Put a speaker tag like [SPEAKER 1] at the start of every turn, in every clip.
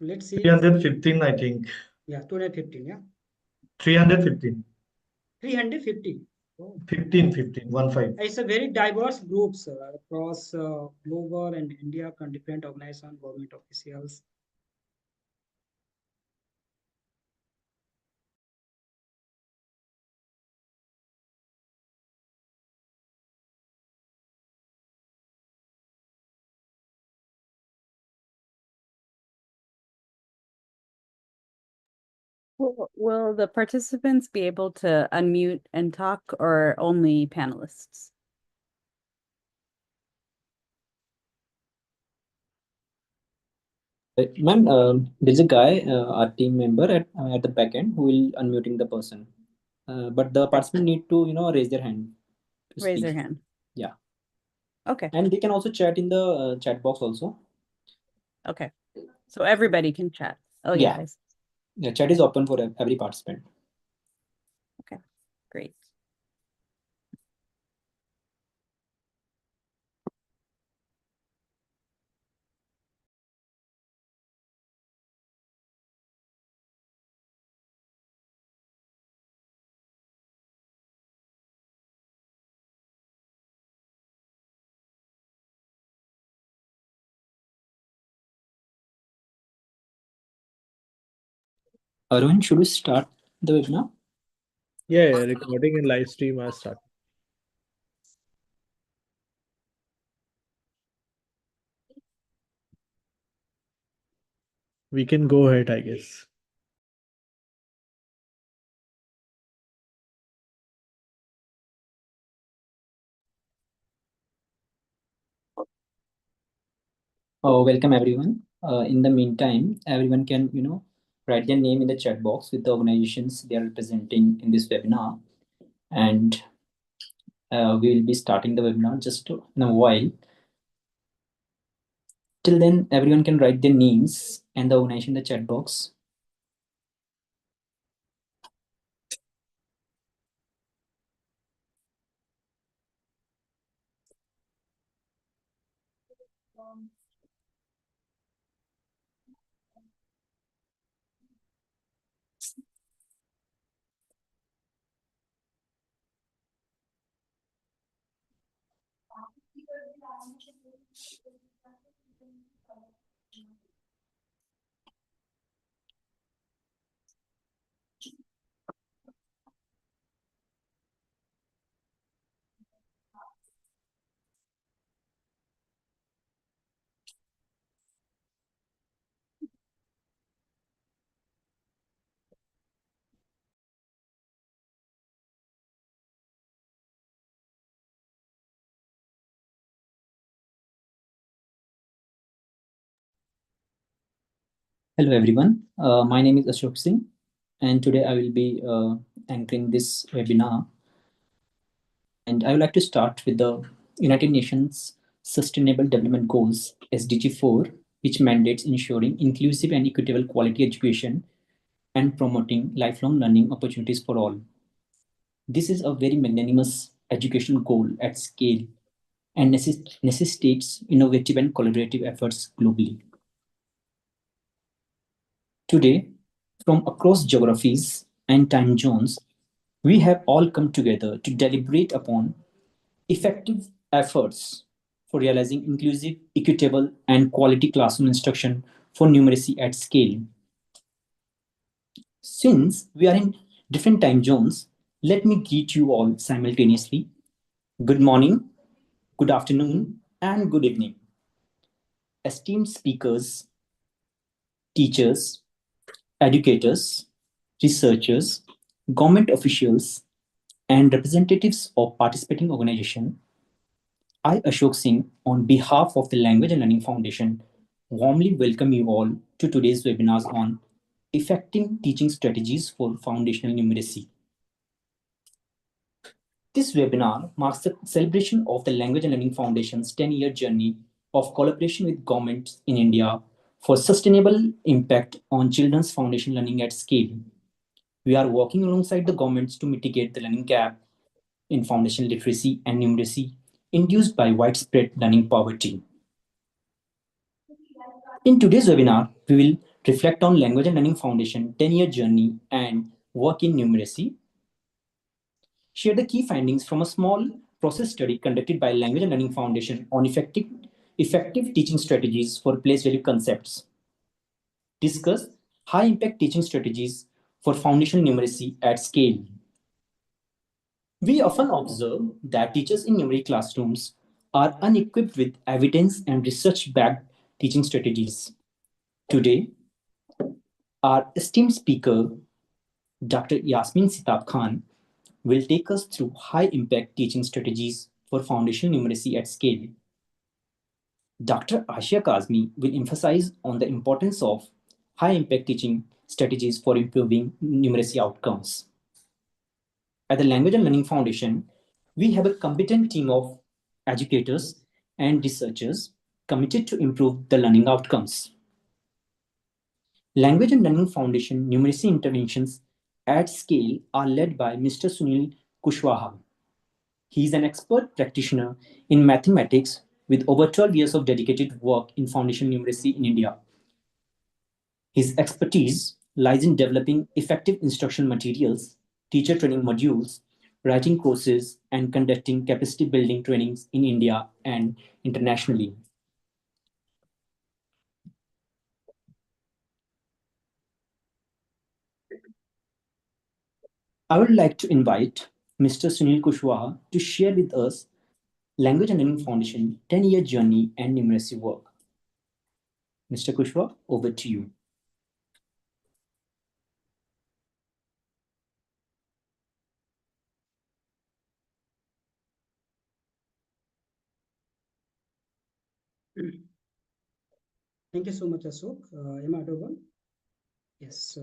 [SPEAKER 1] So let's see.
[SPEAKER 2] 315, I think.
[SPEAKER 1] Yeah, 215, yeah.
[SPEAKER 2] 315.
[SPEAKER 1] 350. Oh.
[SPEAKER 2] 15, 15.
[SPEAKER 1] It's a very diverse groups across global and India, different organizations, government officials.
[SPEAKER 3] Will the participants be able to unmute and talk, or only panelists?
[SPEAKER 4] Ma'am, there's a guy, our team member at the back end who will unmuting the person. But the participant need to, raise their hand.
[SPEAKER 3] Raise their hand.
[SPEAKER 4] Yeah.
[SPEAKER 3] Okay.
[SPEAKER 4] And they can also chat in the chat box also.
[SPEAKER 3] Okay. So everybody can chat. Oh
[SPEAKER 4] Yeah.
[SPEAKER 3] yeah.
[SPEAKER 4] Yeah, chat is open for every participant.
[SPEAKER 3] Okay, great.
[SPEAKER 4] Arun, should we start the webinar?
[SPEAKER 5] Yeah, recording and live stream are started. We can go ahead, I guess.
[SPEAKER 4] Oh, welcome everyone. In the meantime, everyone can, write their name in the chat box with the organizations they are representing in this webinar. And we will be starting the webinar just in a while. Till then, everyone can write their names and the organization in the chat box. Hello everyone, my name is Ashok Singh, and today I will be anchoring this webinar. And I would like to start with the United Nations Sustainable Development Goals, SDG 4, which mandates ensuring inclusive and equitable quality education and promoting lifelong learning opportunities for all. This is a very magnanimous education goal at scale and necessitates innovative and collaborative efforts globally. Today, from across geographies and time zones, we have all come together to deliberate upon effective efforts for realizing inclusive, equitable, and quality classroom instruction for numeracy at scale. Since we are in different time zones, let me greet you all simultaneously. Good morning, good afternoon, and good evening. Esteemed speakers, teachers, educators, researchers, government officials, and representatives of participating organizations, I, Ashok Singh, on behalf of the Language and Learning Foundation, warmly welcome you all to today's webinars on effective teaching strategies for foundational numeracy. This webinar marks the celebration of the Language and Learning Foundation's 10-year journey of collaboration with governments in India for sustainable impact on children's foundation learning at scale. We are working alongside the governments to mitigate the learning gap in foundational literacy and numeracy induced by widespread learning poverty. In today's webinar, we will reflect on Language and Learning Foundation 10-year journey and work in numeracy, share the key findings from a small process study conducted by Language and Learning Foundation on effective teaching strategies for place value concepts, discuss high impact teaching strategies for foundational numeracy at scale. We often observe that teachers in numeric classrooms are unequipped with evidence and research backed teaching strategies. Today, our esteemed speaker, Dr. Yasmin Sitabkhan, will take us through high impact teaching strategies for foundational numeracy at scale. Dr. Asyia Kazmi will emphasize on the importance of high impact teaching strategies for improving numeracy outcomes. At the Language and Learning Foundation, we have a competent team of educators and researchers committed to improve the learning outcomes. Language and Learning Foundation numeracy interventions at scale are led by Mr. Sunil Kushwaha. He is an expert practitioner in mathematics with over 12 years of dedicated work in foundational numeracy in India. His expertise lies in developing effective instructional materials, teacher training modules, writing courses, and conducting capacity building trainings in India and internationally. I would like to invite Mr. Sunil Kushwaha to share with us Language and Learning Foundation 10-year journey and numeracy work. Mr. Kushwaha, over to you.
[SPEAKER 1] Thank you so much, Ashok. Am I audible? Yes.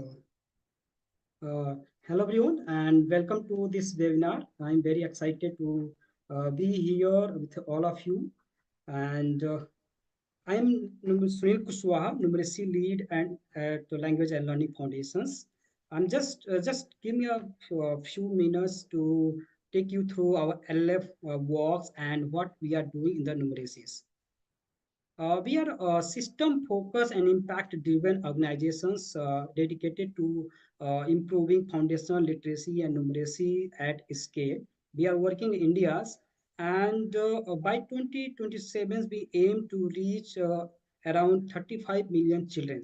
[SPEAKER 1] Hello, everyone, and welcome to this webinar. I'm very excited to be here with all of you. And I'm Sunil Kushwaha, Numeracy Lead and at the Language and Learning Foundations. I'm just give me a few minutes to take you through our LF works and what we are doing in the numeracies. We are system-focused and impact-driven organizations dedicated to improving foundational literacy and numeracy at scale. We are working in India's, and by 2027, we aim to reach around 35 million children.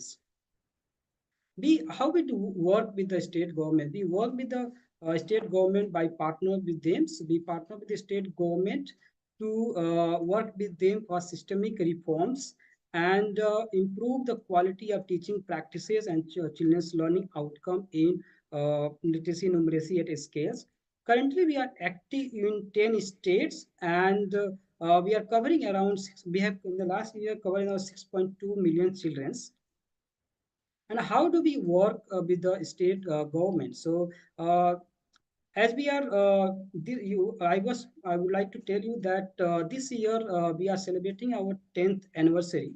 [SPEAKER 1] How we do work with the state government? We work with the state government by partner with them. So we partner with the state government to work with them for systemic reforms and improve the quality of teaching practices and children's learning outcome in literacy numeracy at scales. Currently, we are active in 10 states and we are covering around, we have in the last year covering around 6.2 million children. And how do we work with the state government? So as we are I would like to tell you that this year we are celebrating our 10th anniversary.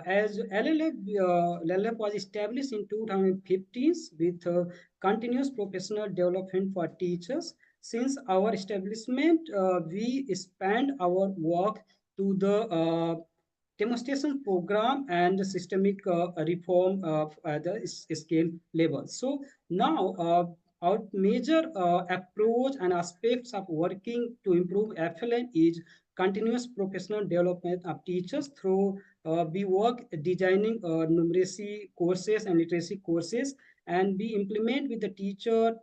[SPEAKER 1] As LLF was established in 2015 with continuous professional development for teachers. Since our establishment, we expand our work to the demonstration program and systemic reform of the scale level. So now our major approach and aspects of working to improve FLN is continuous professional development of teachers through we work designing numeracy courses and literacy courses, and we implement with the teacher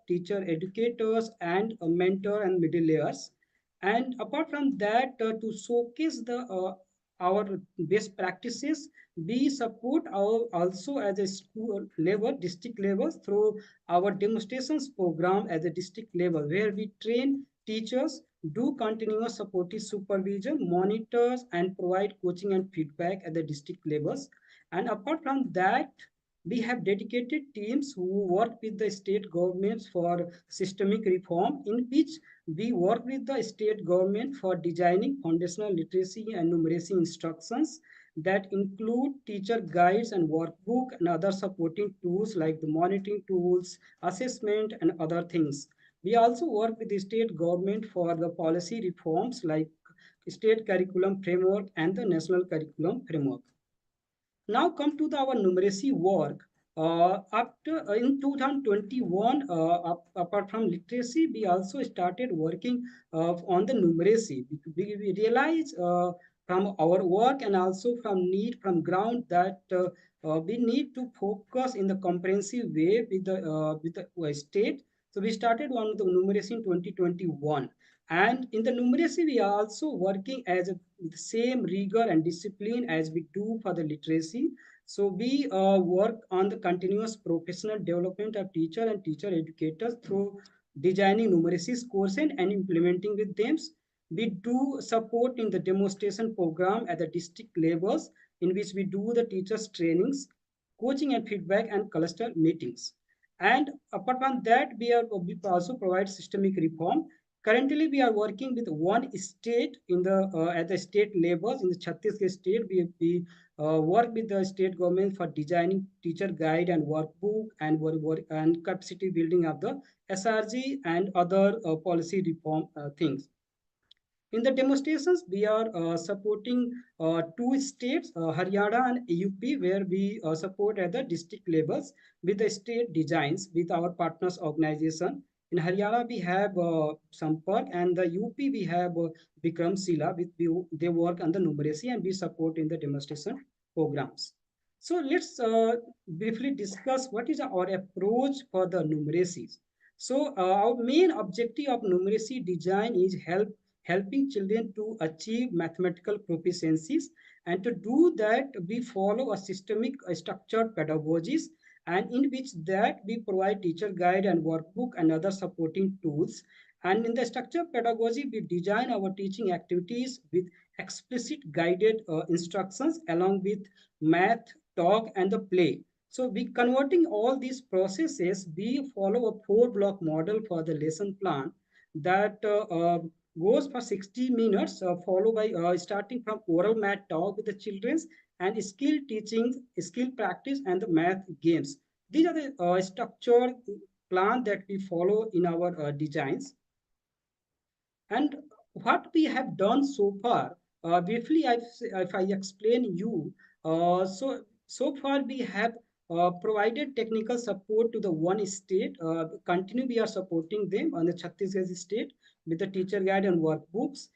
[SPEAKER 1] educators, and a mentor and middle layers. And apart from that, to showcase the our best practices, we support our also as a school level, district level through our demonstrations program at the district level, where we train teachers, do continuous supportive supervision, monitors, and provide coaching and feedback at the district levels. And apart from that, we have dedicated teams who work with the state governments for systemic reform, in which we work with the state government for designing foundational literacy and numeracy instructions that include teacher guides and workbook and other supporting tools like the monitoring tools, assessment, and other things. We also work with the state government for the policy reforms like state curriculum framework and the national curriculum framework. Now come to our numeracy work. After in 2021, apart from literacy, we also started working on the numeracy. We realize from our work and also from need from ground that we need to focus in the comprehensive way with the state. So we started on the numeracy in 2021, and in the numeracy we are also working as a the same rigor and discipline as we do for the literacy. So we work on the continuous professional development of teacher and teacher educators through designing numeracy courses and implementing with them. We do support in the demonstration program at the district levels, in which we do the teachers trainings, coaching and feedback, and cluster meetings. And apart from that, we also provide systemic reform. Currently, we are working with one state in the at the state levels in the Chhattisgarh state. We work with the state government for designing teacher guide and workbook and work and capacity building of the SRG and other policy reform things. In the demonstrations, we are supporting two states, Haryana and UP, where we support at the district levels with the state designs with our partners organization. In Haryana, we have Sampark, and the UP, we have Bikram Sila. They work on the numeracy and we support in the demonstration programs. So let's briefly discuss what is our approach for the numeracies. So our main objective of numeracy design is helping children to achieve mathematical proficiencies. And to do that, we follow a systemic structured pedagogies, and in which that we provide teacher guide and workbook and other supporting tools. And in the structured pedagogy, we design our teaching activities with explicit guided instructions along with math, talk, and the play. So we converting all these processes, we follow a 4-block model for the lesson plan that goes for 60 minutes, followed by starting from oral math talk with the children and skill teaching, skill practice, and the math games. These are the structured plan that we follow in our designs. And what we have done so far, briefly, if I explain you, so far we have provided technical support to the one state. Continue, we are supporting them on the Chhattisgarh state with the teacher guide and workbooks.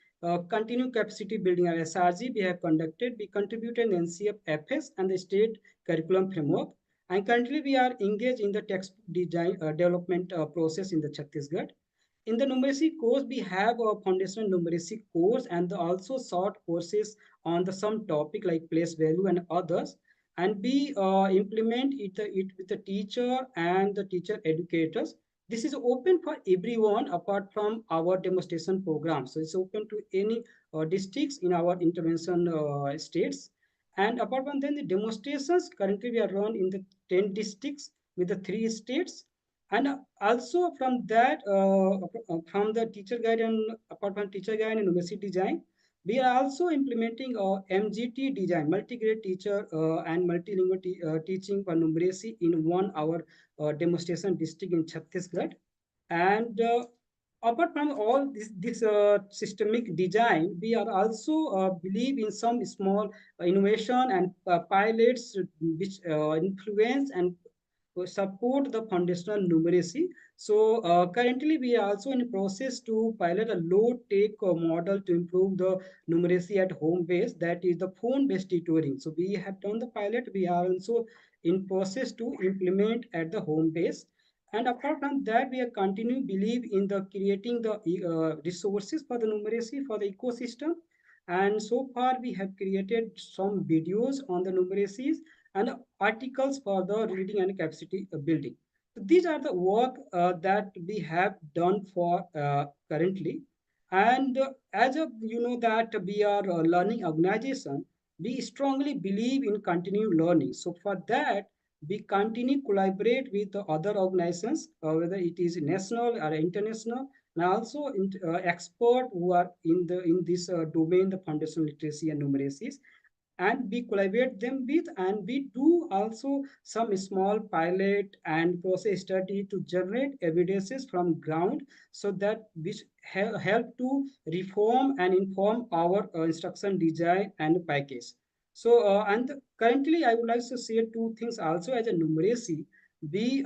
[SPEAKER 1] Continue capacity building of SRG we have conducted. We contributed in NCF FS and the state curriculum framework. And currently we are engaged in the textbook design development process in the Chhattisgarh. In the numeracy course, we have a foundational numeracy course and also short courses on the some topic like place value and others. And we implement it with the teacher and the teacher educators. This is open for everyone apart from our demonstration program. So it's open to any districts in our intervention states. And apart from then the demonstrations, currently we are run in the 10 districts with the 3 states. And also from that, from the teacher guide and apart from teacher guide and numeracy design, we are also implementing MGT design, multi-grade teacher and multilingual teaching for numeracy in 1 hour demonstration district in Chhattisgarh. And apart from all this systemic design, we are also believe in some small innovation and pilots which influence and support the foundational numeracy. So currently we are also in process to pilot a low-tech model to improve the numeracy at home base, that is the phone-based tutoring. So we have done the pilot. We are also in process to implement at the home base. And apart from that, we are continue believe in the creating the resources for the numeracy for the ecosystem. And so far we have created some videos on the numeracies and articles for the reading and capacity building. So these are the work that we have done for currently. And as of you know that we are a learning organization, we strongly believe in continued learning. So for that, we continue collaborate with the other organizations, whether it is national or international, and also expert who are in this domain, the foundational literacy and numeracies, and we collaborate them with, and we do also some small pilot and process study to generate evidences from ground, so that which help to reform and inform our instruction design and package. So, and currently, I would like to say two things also as a numeracy. We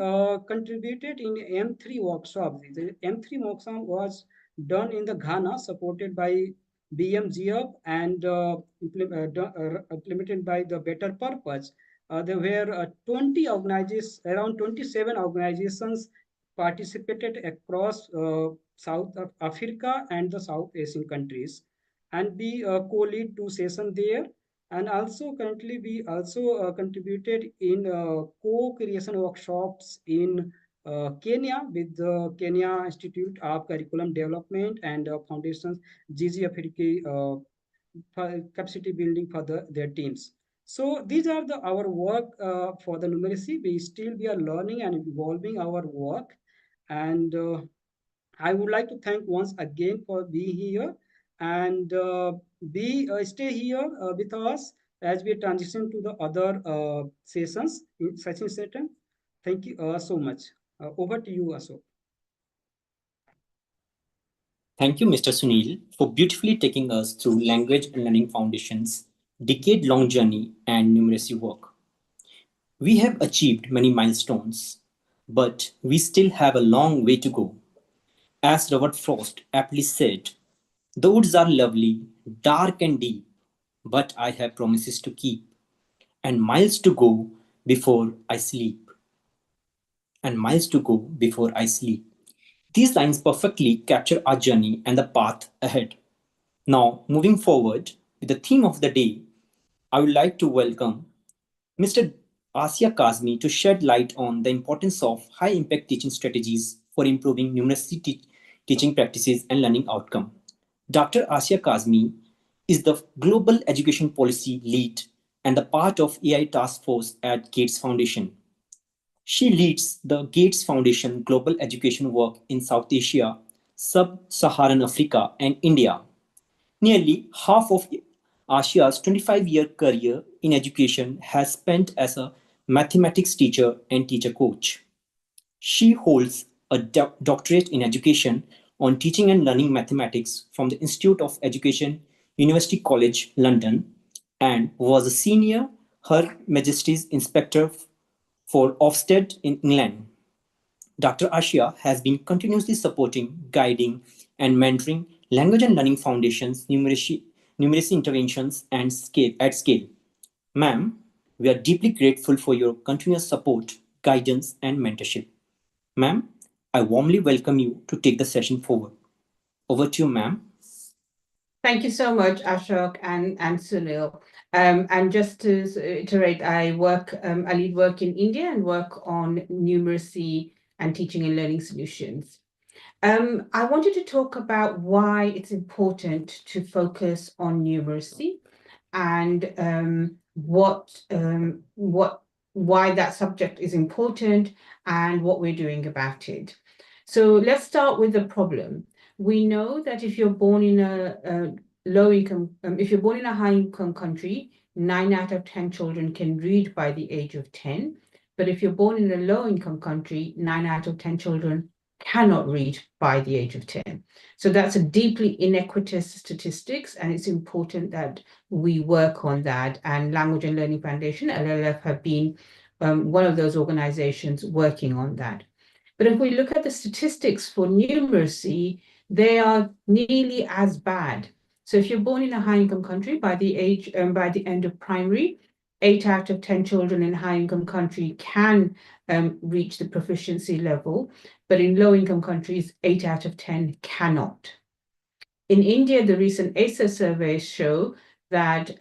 [SPEAKER 1] contributed in M3 workshop. The M3 workshop was done in the Ghana, supported by BMGF and implemented by the Better Purpose. There were 20 organizations, around 27 organizations participated across South Africa and the South Asian countries. And we co-lead two sessions there, and also currently we also contributed in co-creation workshops in Kenya with the Kenya Institute of Curriculum Development and Foundations GGFRK capacity building for their teams. So these are our work for the numeracy. We are learning and evolving our work, and I would like to thank once again for being here, and stay here with us as we transition to the other sessions in session setting. Thank you so much. Over to you, Ashok.
[SPEAKER 4] Thank you, Mr. Sunil, for beautifully taking us through Language and Learning Foundation's decade-long journey and numeracy work. We have achieved many milestones, but we still have a long way to go. As Robert Frost aptly said, "The woods are lovely, dark and deep, but I have promises to keep, and miles to go before I sleep. And miles to go before I sleep." These lines perfectly capture our journey and the path ahead. Now, moving forward with the theme of the day, I would like to welcome Mr. Asyia Kazmi to shed light on the importance of high-impact teaching strategies for improving numeracy teaching practices and learning outcome. Dr. Asyia Kazmi is the Global Education Policy Lead and the part of AI Task Force at Gates Foundation. She leads the Gates Foundation global education work in South Asia, Sub-Saharan Africa, and India. Nearly half of Asyia's 25-year career in education has spent as a mathematics teacher and teacher coach. She holds a doctorate in education on teaching and learning mathematics from the Institute of Education, University College, London, and was a senior Her Majesty's Inspector for Ofsted in England. Dr. Asyia has been continuously supporting, guiding, and mentoring Language and Learning Foundation's numeracy interventions and at scale. Ma'am, we are deeply grateful for your continuous support, guidance, and mentorship. Ma'am, I warmly welcome you to take the session forward. Over to you, ma'am.
[SPEAKER 6] Thank you so much, Ashok and Sunil. And just to iterate, I lead work in India and work on numeracy and teaching and learning solutions. I wanted to talk about why it's important to focus on numeracy and why that subject is important and what we're doing about it. So let's start with the problem. We know that if you're born in a if you're born in a high-income country, 9 out of 10 children can read by the age of 10. But if you're born in a low-income country, 9 out of 10 children cannot read by the age of 10. So that's a deeply inequitous statistics, and it's important that we work on that. And Language and Learning Foundation, LLF, have been one of those organizations working on that. But if we look at the statistics for numeracy, they are nearly as bad. So if you're born in a high-income country, by the end of primary, 8 out of 10 children in a high-income country can reach the proficiency level, but in low-income countries, 8 out of 10 cannot. In India, the recent ASA surveys show that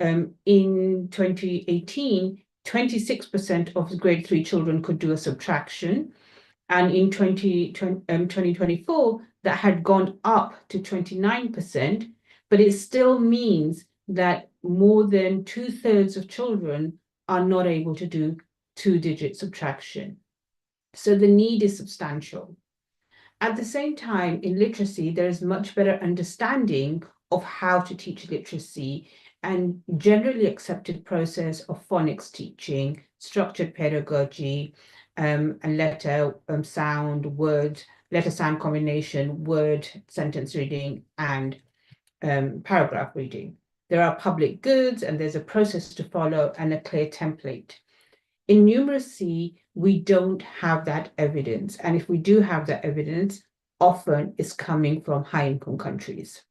[SPEAKER 6] in 2018, 26% of grade 3 children could do a subtraction. And in 2024, that had gone up to 29%, but it still means that more than 2/3 of children are not able to do 2-digit subtraction. So the need is substantial. At the same time, in literacy, there is much better understanding of how to teach literacy and generally accepted process of phonics teaching, structured pedagogy, and letter sound combination, word sentence reading, and paragraph reading. There are public goods and there's a process to follow and a clear template. In numeracy, we don't have that evidence. And if we do have that evidence, often it's coming from high-income countries.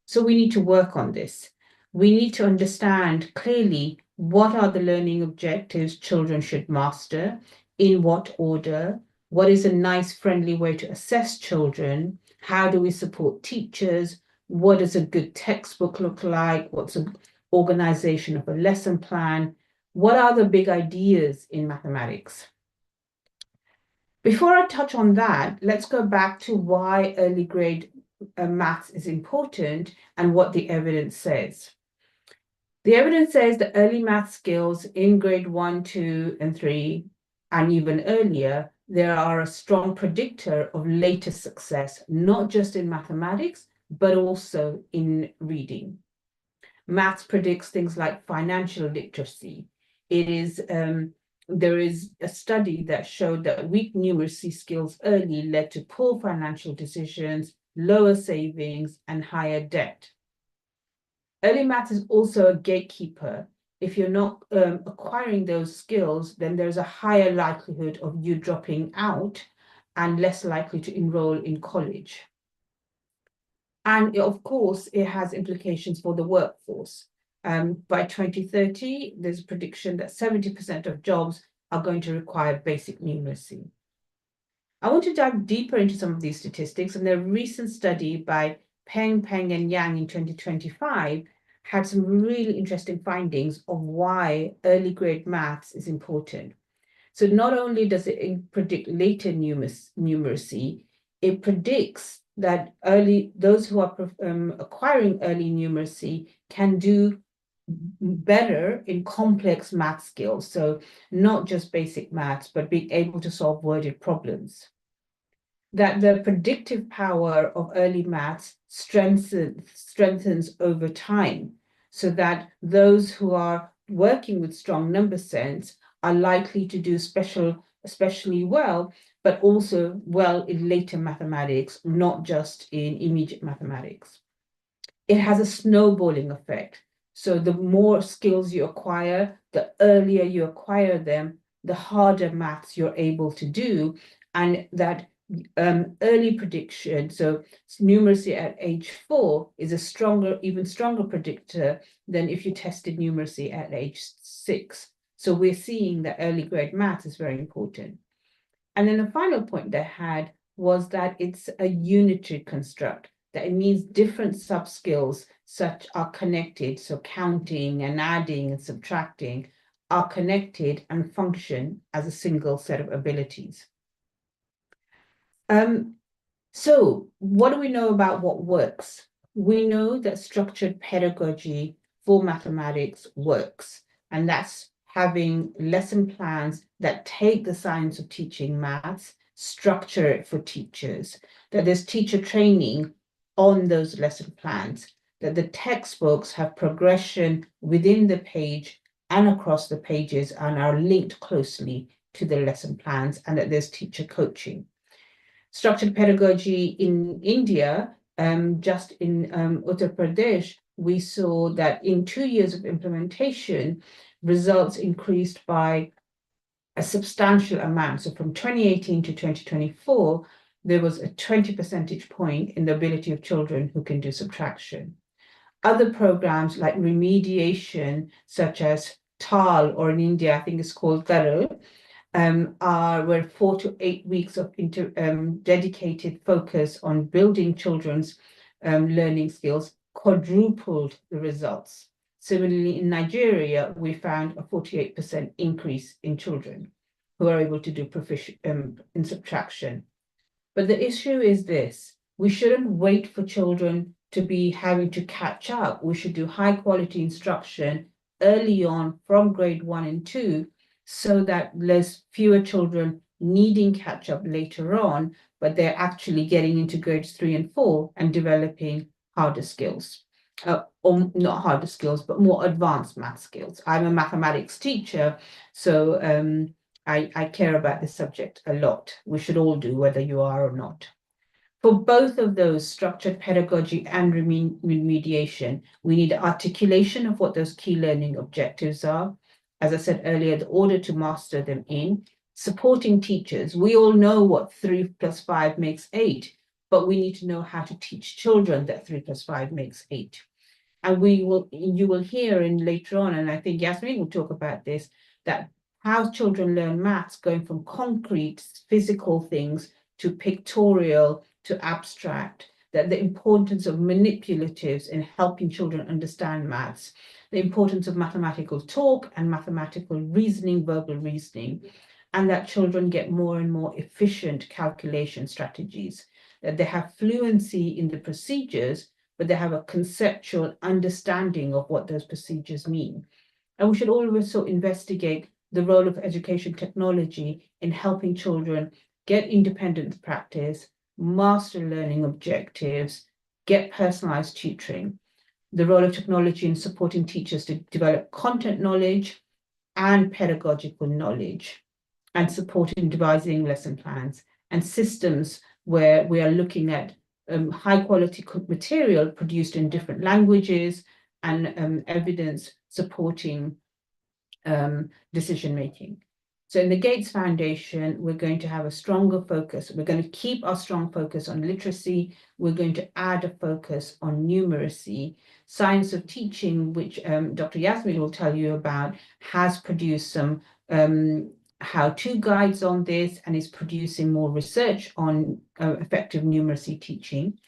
[SPEAKER 6] So we need to work on this. We need to understand clearly what are the learning objectives children should master, in what order, what is a nice, friendly way to assess children, how do we support teachers, what does a good textbook look like, what's an organization of a lesson plan, what are the big ideas in mathematics. Before I touch on that, let's go back to why early grade maths is important and what the evidence says. The evidence says that early math skills in grade 1, 2, and 3, and even earlier, they are a strong predictor of later success, not just in mathematics, but also in reading. Maths predicts things like financial literacy. There is a study that showed that weak numeracy skills early led to poor financial decisions, lower savings, and higher debt. Early maths is also a gatekeeper. If you're not acquiring those skills, then there's a higher likelihood of you dropping out and less likely to enroll in college. And of course, it has implications for the workforce. By 2030, there's a prediction that 70% of jobs are going to require basic numeracy. I want to dive deeper into some of these statistics, and a recent study by Peng, and Yang in 2025 had some really interesting findings of why early grade maths is important. So not only does it predict later numeracy, it predicts that those who are acquiring early numeracy can do better in complex math skills. So not just basic maths, but being able to solve worded problems. That the predictive power of early maths strengthens over time, so that those who are working with strong number sense are likely to do especially well, but also well in later mathematics, not just in immediate mathematics. It has a snowballing effect. So the more skills you acquire, the earlier you acquire them, the harder maths you're able to do, and that early prediction, so numeracy at age 4 is a even stronger predictor than if you tested numeracy at age 6. So we're seeing that early grade maths is very important. And then the final point they had was that it's a unitary construct, that it means different sub-skills such are connected, so counting and adding and subtracting are connected and function as a single set of abilities. So what do we know about what works? We know that structured pedagogy for mathematics works, and that's having lesson plans that take the science of teaching maths, structure it for teachers, that there's teacher training on those lesson plans, that the textbooks have progression within the page and across the pages and are linked closely to the lesson plans, and that there's teacher coaching. Structured pedagogy in India, just in Uttar Pradesh, we saw that in 2 years of implementation, results increased by a substantial amount. So from 2018 to 2024, there was a 20 percentage point in the ability of children who can do subtraction. Other programs like remediation, such as TAL, or in India, I think it's called Taral, were 4 to 8 weeks of dedicated focus on building children's learning skills, quadrupled the results. Similarly, in Nigeria, we found a 48% increase in children who are able to do proficient in subtraction. But the issue is this: we shouldn't wait for children to be having to catch up. We should do high quality instruction early on from grade 1 and 2, so that there's fewer children needing catch up later on, but they're actually getting into grades 3 and 4 and developing harder skills. Or not harder skills, but more advanced math skills. I'm a mathematics teacher, so I care about this subject a lot. We should all do, whether you are or not. For both of those, structured pedagogy and remediation, we need articulation of what those key learning objectives are. As I said earlier, the order to master them in, supporting teachers. We all know what 3 + 5 makes 8, but we need to know how to teach children that 3 + 5 makes 8. And you will hear in later on, and I think Yasmin will talk about this, that how children learn maths going from concrete physical things to pictorial to abstract, that the importance of manipulatives in helping children understand maths, the importance of mathematical talk and mathematical reasoning, verbal reasoning, and that children get more and more efficient calculation strategies, that they have fluency in the procedures, but they have a conceptual understanding of what those procedures mean. And we should also investigate the role of education technology in helping children get independent practice, master learning objectives, get personalized tutoring, the role of technology in supporting teachers to develop content knowledge and pedagogical knowledge, and supporting devising lesson plans and systems where we are looking at high quality material produced in different languages and evidence supporting decision making. So in the Gates Foundation, we're going to have a stronger focus. We're going to keep our strong focus on literacy. We're going to add a focus on numeracy. Science of Teaching, which Dr. Yasmin will tell you about, has produced some how-to guides on this and is producing more research on effective numeracy teaching.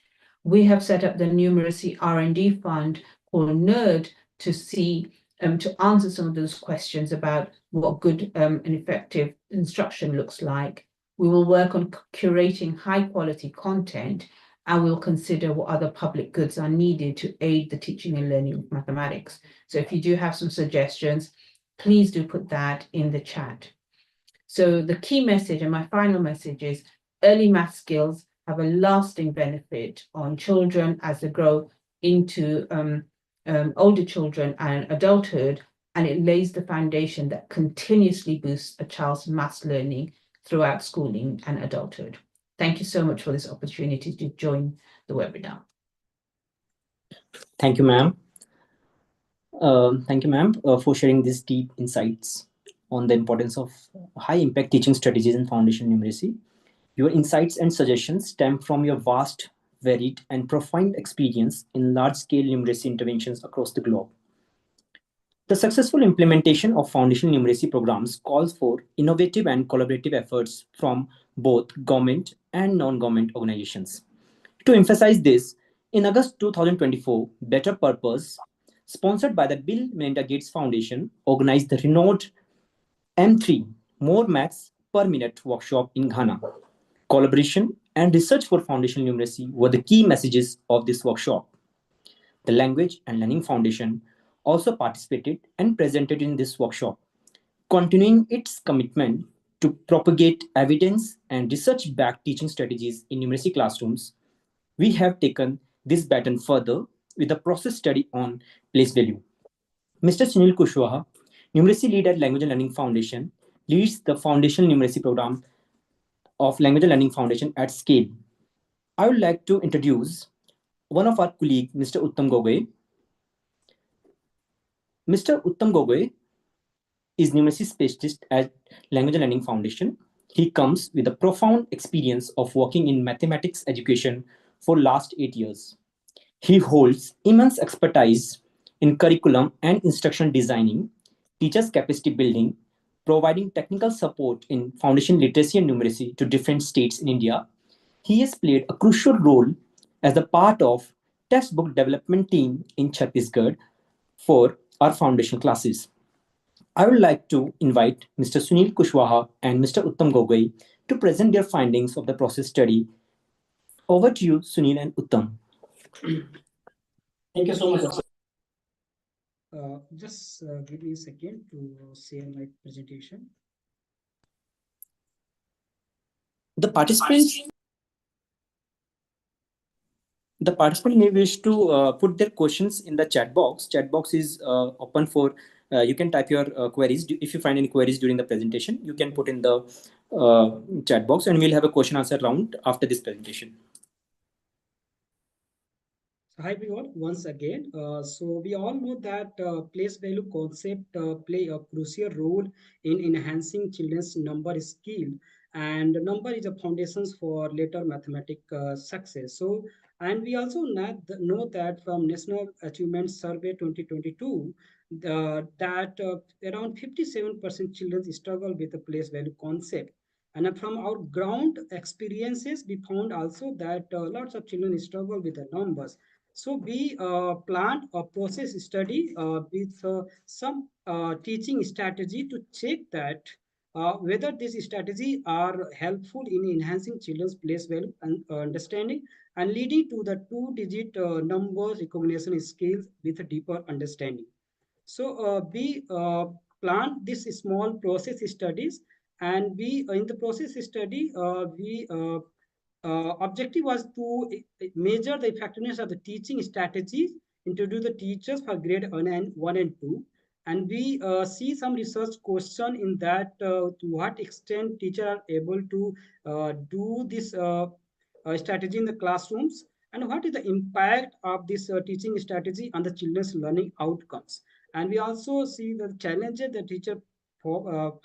[SPEAKER 6] We have set up the Numeracy R&D Fund called NERD to see to answer some of those questions about what good and effective instruction looks like. We will work on curating high quality content, and we'll consider what other public goods are needed to aid the teaching and learning of mathematics. So if you do have some suggestions, please do put that in the chat. So the key message and my final message is early math skills have a lasting benefit on children as they grow into older children and adulthood, and it lays the foundation that continuously boosts a child's maths learning throughout schooling and adulthood. Thank you so much for this opportunity to join the webinar.
[SPEAKER 4] Thank you, ma'am. Thank you, ma'am, for sharing these deep insights on the importance of high impact teaching strategies in foundation numeracy. Your insights and suggestions stem from your vast, varied, and profound experience in large-scale numeracy interventions across the globe. The successful implementation of foundational numeracy programs calls for innovative and collaborative efforts from both government and non-government organizations. To emphasize this, in August 2024, Better Purpose, sponsored by the Bill Melinda Gates Foundation, organized the renowned M3 More Maths Per Minute workshop in Ghana. Collaboration and research for foundational numeracy were the key messages of this workshop. The Language and Learning Foundation also participated and presented in this workshop, continuing its commitment to propagate evidence and research-backed teaching strategies in numeracy classrooms. We have taken this baton further with a process study on place value. Mr. Sunil Kushwaha, numeracy lead at Language and Learning Foundation, leads the foundational numeracy program of Language and Learning Foundation at scale. I would like to introduce one of our colleagues, Mr. Uttam Gogoi. Mr. Uttam Gogoi is numeracy specialist at Language and Learning Foundation. He comes with a profound experience of working in mathematics education for last 8 years. He holds immense expertise in curriculum and instruction designing, teachers' capacity building, providing technical support in foundation literacy and numeracy to different states in India. He has played a crucial role as a part of textbook development team in Chhattisgarh for our foundation classes. I would like to invite Mr. Sunil Kushwaha and Mr. Uttam Gogoi to present their findings of the process study. Over to you, Sunil and Uttam. Thank you so much.
[SPEAKER 1] Just give me a second to share my presentation.
[SPEAKER 4] The participants may wish to put their questions in the chat box. Chat box is open for, you can type your queries. If you find any queries during the presentation, you can put in the chat box, and we'll have a question answer round after this presentation.
[SPEAKER 1] So hi everyone, once again. So we all know that place value concept play a crucial role in enhancing children's number skill, and number is a foundations for later mathematic success. So and we also know that from National Achievement Survey 2022 that around 57% children struggle with the place value concept. And from our ground experiences, we found also that lots of children struggle with the numbers. So we planned a process study with some teaching strategy to check that whether these strategies are helpful in enhancing children's place value and understanding and leading to the two-digit numbers recognition skills with a deeper understanding. So we planned this small process studies, and we in the process study we objective was to measure the effectiveness of the teaching strategies introduce the teachers for grade 1 and 2, and we see some research question in that to what extent teachers are able to do this strategy in the classrooms, and what is the impact of this teaching strategy on the children's learning outcomes. And we also see the challenges the teacher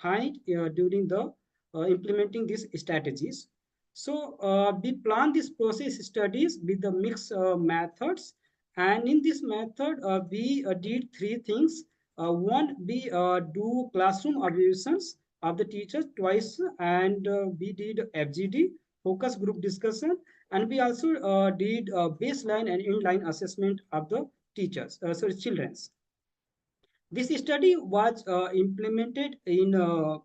[SPEAKER 1] find during the implementing these strategies. So we plan this process studies with the mixed methods, and in this method we did three things. One, we do classroom observations of the teachers twice, and we did FGD, focus group discussion, and we also did baseline and inline assessment of the teachers, sorry, children's. This study was implemented in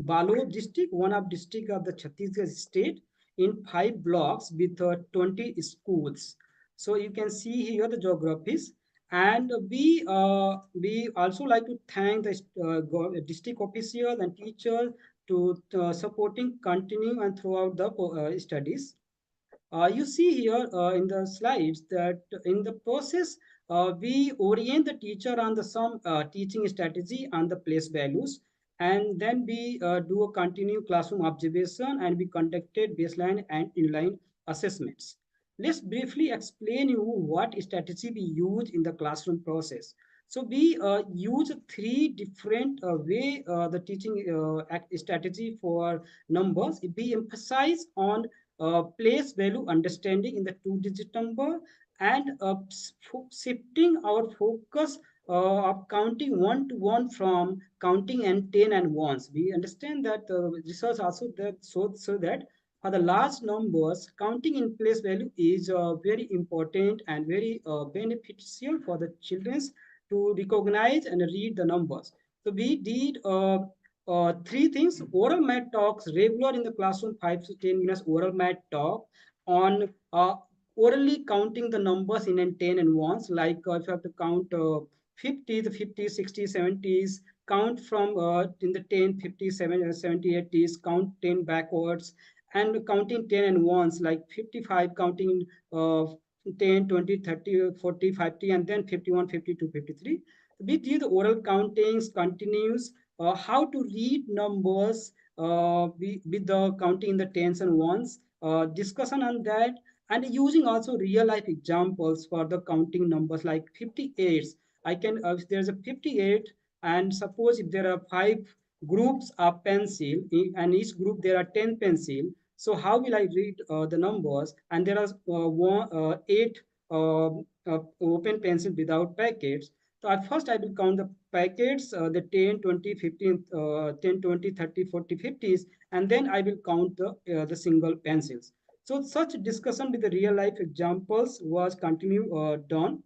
[SPEAKER 1] Balod district, one of district of the Chhattisgarh state, in 5 blocks with 20 schools. So you can see here the geographies, and we also like to thank the district officials and teachers to supporting continue and throughout the studies. You see here in the slides that in the process, we orient the teacher on the some teaching strategy and the place values, and then we do a continued classroom observation, and we conducted baseline and inline assessments. Let's briefly explain you what strategy we use in the classroom process. So we use three different way the teaching strategy for numbers. We emphasize on place value understanding in the two-digit number, and shifting our focus of counting one to one from counting and 10 and ones. We understand that research also that so that for the large numbers, counting in place value is very important and very beneficial for the children to recognize and read the numbers. So we did three things: oral math talks regular in the classroom, 5 to 10 minutes oral math talk on orally counting the numbers in and 10 and ones, like if you have to count 50, the 50, 60, 70s, count from in the 10, 50, 70, 80s, count 10 backwards, and counting 10 and ones like 55, counting 10, 20, 30, 40, 50, and then 51, 52, 53. We did the oral countings continues, how to read numbers with the counting in the tens and ones, discussion on that, and using also real life examples for the counting numbers like 58. I can, if there's a 58, and suppose if there are 5 groups of pencil, and each group there are 10 pencil, so how will I read the numbers? And there are 8 open pencil without packets. So at first I will count the packets, the 10, 20, 15, 10, 20, 30, 40, 50s, and then I will count the single pencils. So such discussion with the real life examples was continue done.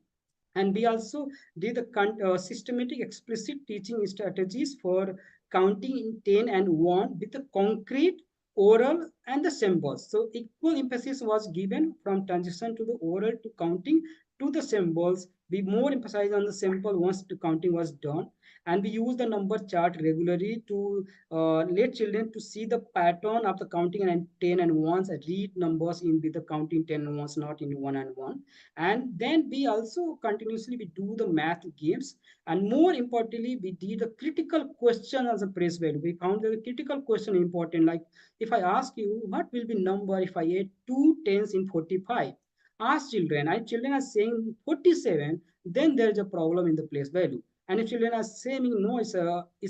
[SPEAKER 1] And we also did the systematic explicit teaching strategies for counting in 10 and 1 with the concrete, oral, and the symbols. So equal emphasis was given from transition to the oral to counting to the symbols. We more emphasize on the symbol once the counting was done, and we use the number chart regularly to let children to see the pattern of the counting and 10 and ones, and read numbers in with the counting 10 and ones, not in 1 and 1. And then we also continuously we do the math games, and more importantly we did a critical question as a place value. We found the critical question important, like if I ask you what will be number if I add 2 tens in 45, ask children, and children are saying 47, then there is a problem in the place value. And if children are saying no, it's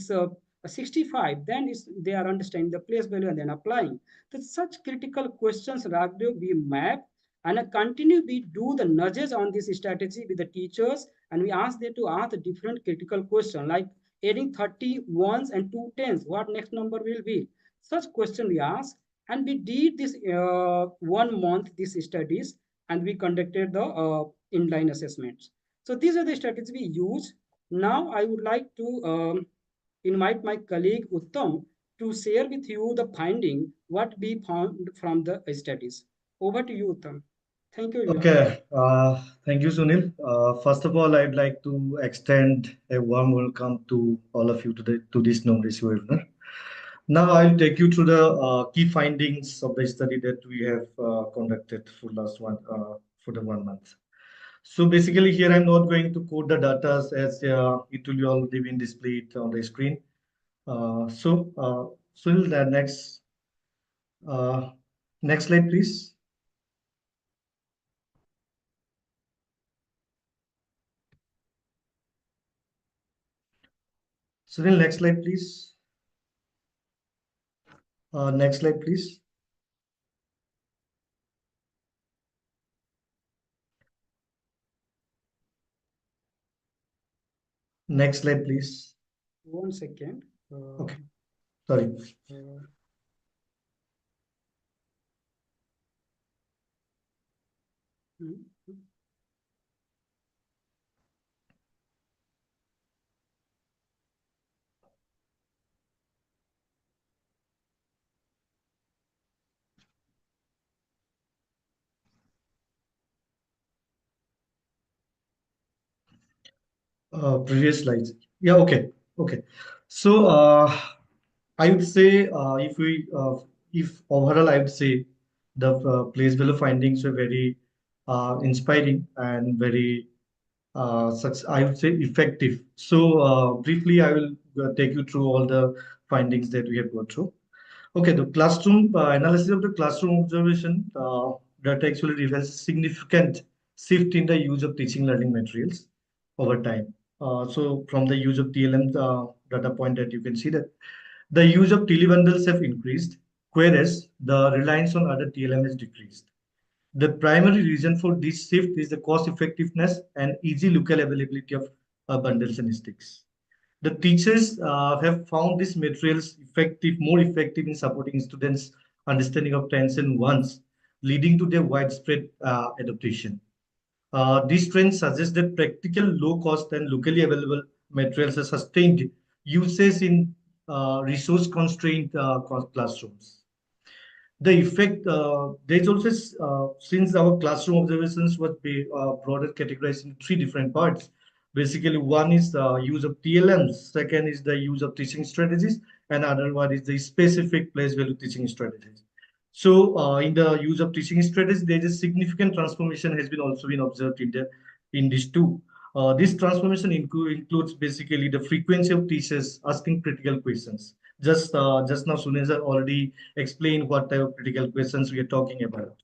[SPEAKER 1] a 65, then they are understanding the place value and then applying. So such critical questions, Ragdev, we map and continue we do the nudges on this strategy with the teachers, and we ask them to ask the different critical question like adding 30 ones and 2 tens, what next number will be? Such question we ask, and we did this 1 month these studies, and we conducted the inline assessments. So these are the strategies we use. Now I would like to invite my colleague Uttam to share with you the finding what we found from the studies. Over to you, Uttam. Thank you.
[SPEAKER 2] Okay, thank you, Sunil. First of all, I'd like to extend a warm welcome to all of you to this Numeracy webinar. Now I'll take you through the key findings of the study that we have conducted for for the 1 month. So basically here I'm not going to code the data as it will already been displayed on the screen. Sunil, the next slide, please. Sunil, next slide, please. Next slide, please. Next slide, please.
[SPEAKER 1] 1 second.
[SPEAKER 2] Okay, sorry. Previous slides. Yeah, okay. So I would say if overall I would say the place value findings were very inspiring and very I would say effective. So briefly I will take you through all the findings that we have gone through. Okay, the classroom analysis of the classroom observation that actually reveals significant shift in the use of teaching learning materials over time. So from the use of TLM data point that you can see that the use of telebundles have increased, whereas the reliance on other TLM has decreased. The primary reason for this shift is the cost effectiveness and easy local availability of bundles and sticks. The teachers have found these materials more effective in supporting students' understanding of tens and ones, leading to their widespread adoption. This trend suggests that practical, low cost, and locally available materials are sustained uses in resource constrained classrooms. The effect, there's also, since our classroom observations were broader categorized in 3 different parts. Basically, one is the use of TLMs, second is the use of teaching strategies, and other one is the specific place value teaching strategies. So in the use of teaching strategies, there is a significant transformation has been also been observed in these 2. This transformation includes basically the frequency of teachers asking critical questions. Just now, Sunil already explained what type of critical questions we are talking about.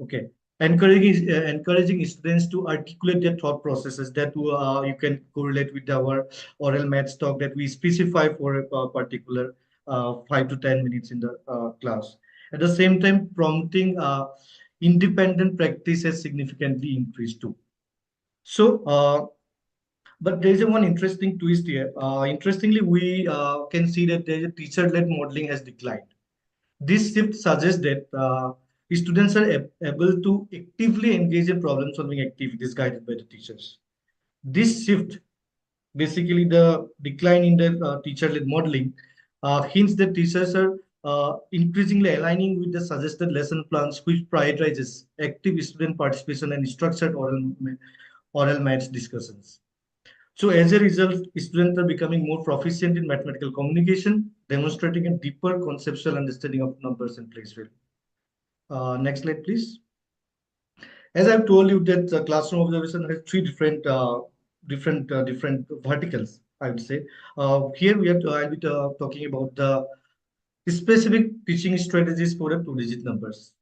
[SPEAKER 2] Okay, encouraging students to articulate their thought processes that you can correlate with our oral maths talk that we specify for a particular 5 to 10 minutes in the class. At the same time, prompting independent practice has significantly increased too. So, but there is one interesting twist here. Interestingly, we can see that the teacher-led modeling has declined. This shift suggests that students are able to actively engage in problem-solving activities guided by the teachers. This shift, basically the decline in the teacher-led modeling, hints that teachers are increasingly aligning with the suggested lesson plans, which prioritizes active student participation and structured oral maths discussions. So as a result, students are becoming more proficient in mathematical communication, demonstrating a deeper conceptual understanding of numbers and place value. Next slide, please. As I've told you that the classroom observation has 3 different verticals, I would say. Here I'll be talking about the specific teaching strategies for the 2-digit numbers.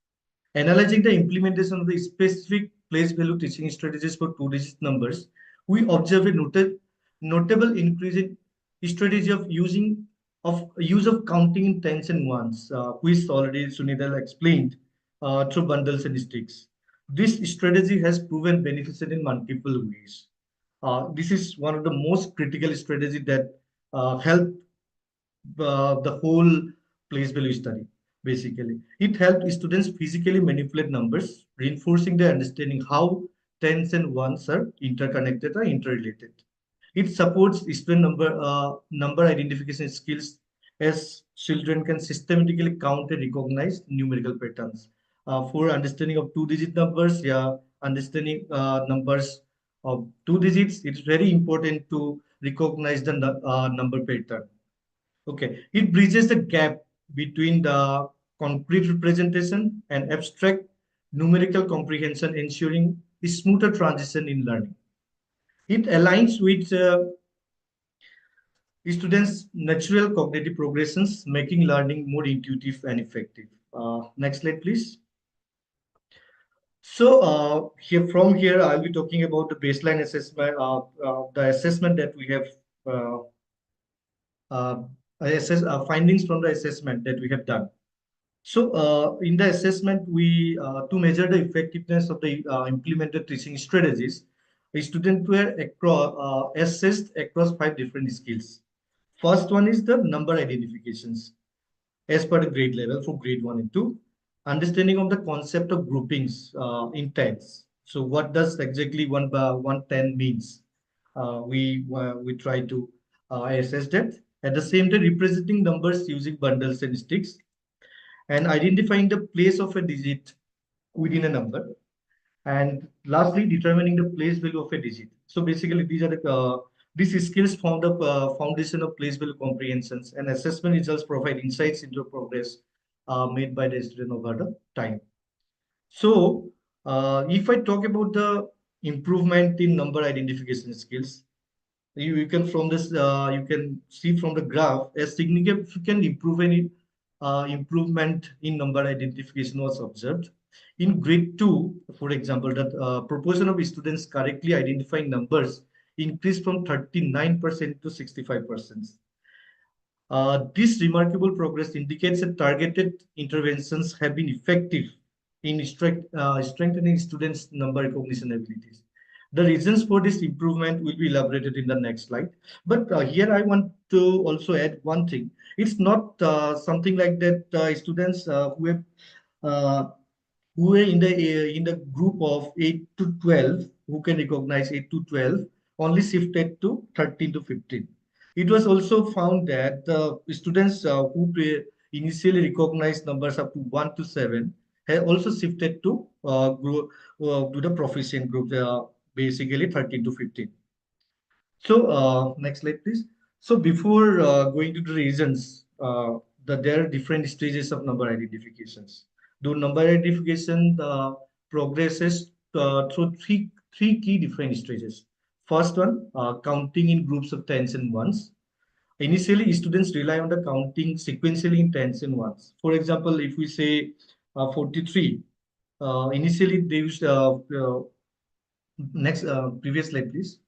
[SPEAKER 2] Analyzing the implementation of the specific place value teaching strategies for two-digit numbers, we observe a notable increase in strategy of use of counting in tens and ones, which already Sunidal explained through bundles and sticks. This strategy has proven beneficial in multiple ways. This is one of the most critical strategies that help the whole place value study. Basically, it helped students physically manipulate numbers, reinforcing their understanding how tens and ones are interconnected or interrelated. It supports student number identification skills, as children can systematically count and recognize numerical patterns. For understanding of two-digit numbers, yeah, understanding numbers of two digits, it's very important to recognize the number pattern. Okay, it bridges the gap between the concrete representation and abstract numerical comprehension, ensuring a smoother transition in learning. It aligns with students' natural cognitive progressions, making learning more intuitive and effective. Next slide, please. So from here, I'll be talking about the baseline assessment, the assessment that we have, findings from the assessment that we have done. So in the assessment, we to measure the effectiveness of the implemented teaching strategies, students were assessed across 5 different skills. First one is the number identifications as per the grade level for grade 1 and 2. Understanding of the concept of groupings in tens. So what does exactly 110 means? We try to assess that. At the same time, representing numbers using bundles and sticks, and identifying the place of a digit within a number, and lastly determining the place value of a digit. So basically these skills form the foundation of place value comprehensions, and assessment results provide insights into progress made by the student over the time. So if I talk about the improvement in number identification skills, you can from this you can see from the graph a significant improvement in number identification was observed. In grade 2, for example, the proportion of students correctly identifying numbers increased from 39% to 65%. This remarkable progress indicates that targeted interventions have been effective in strengthening students' number recognition abilities. The reasons for this improvement will be elaborated in the next slide. But here I want to also add one thing. It's not something like that students who are in the group of 8 to 12, who can recognize 8 to 12, only shifted to 13 to 15. It was also found that the students who initially recognized numbers up to 1 to 7 have also shifted to the proficient group, basically 13 to 15. So next slide, please. So before going to the reasons, there are different stages of number identifications. The number identification progresses through three key different stages. First one, counting in groups of tens and ones. Initially, students rely on the counting sequentially in tens and ones. For example, if we say 43, initially they used next previous slide, please.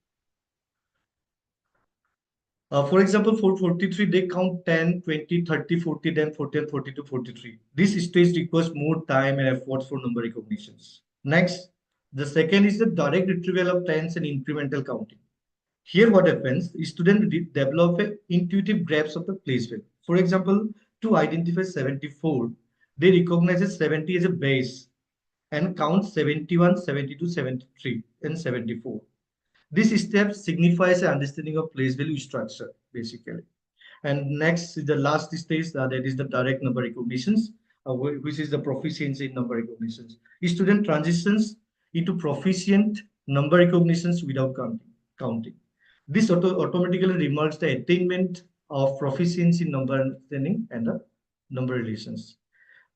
[SPEAKER 2] For example, for 43, they count 10, 20, 30, 40, then 40, and 42, 43. This stage requires more time and efforts for number recognitions. Next, the second is the direct retrieval of tens and incremental counting. Here what happens, students develop an intuitive grasp of the place value. For example, to identify 74, they recognize 70 as a base and count 71, 72, 73, and 74. This step signifies an understanding of place value structure, basically. And next is the last stage, that is the direct number recognitions, which is the proficiency in number recognitions. Student transitions into proficient number recognitions without counting. This automatically remarks the attainment of proficiency in number understanding and the number relations.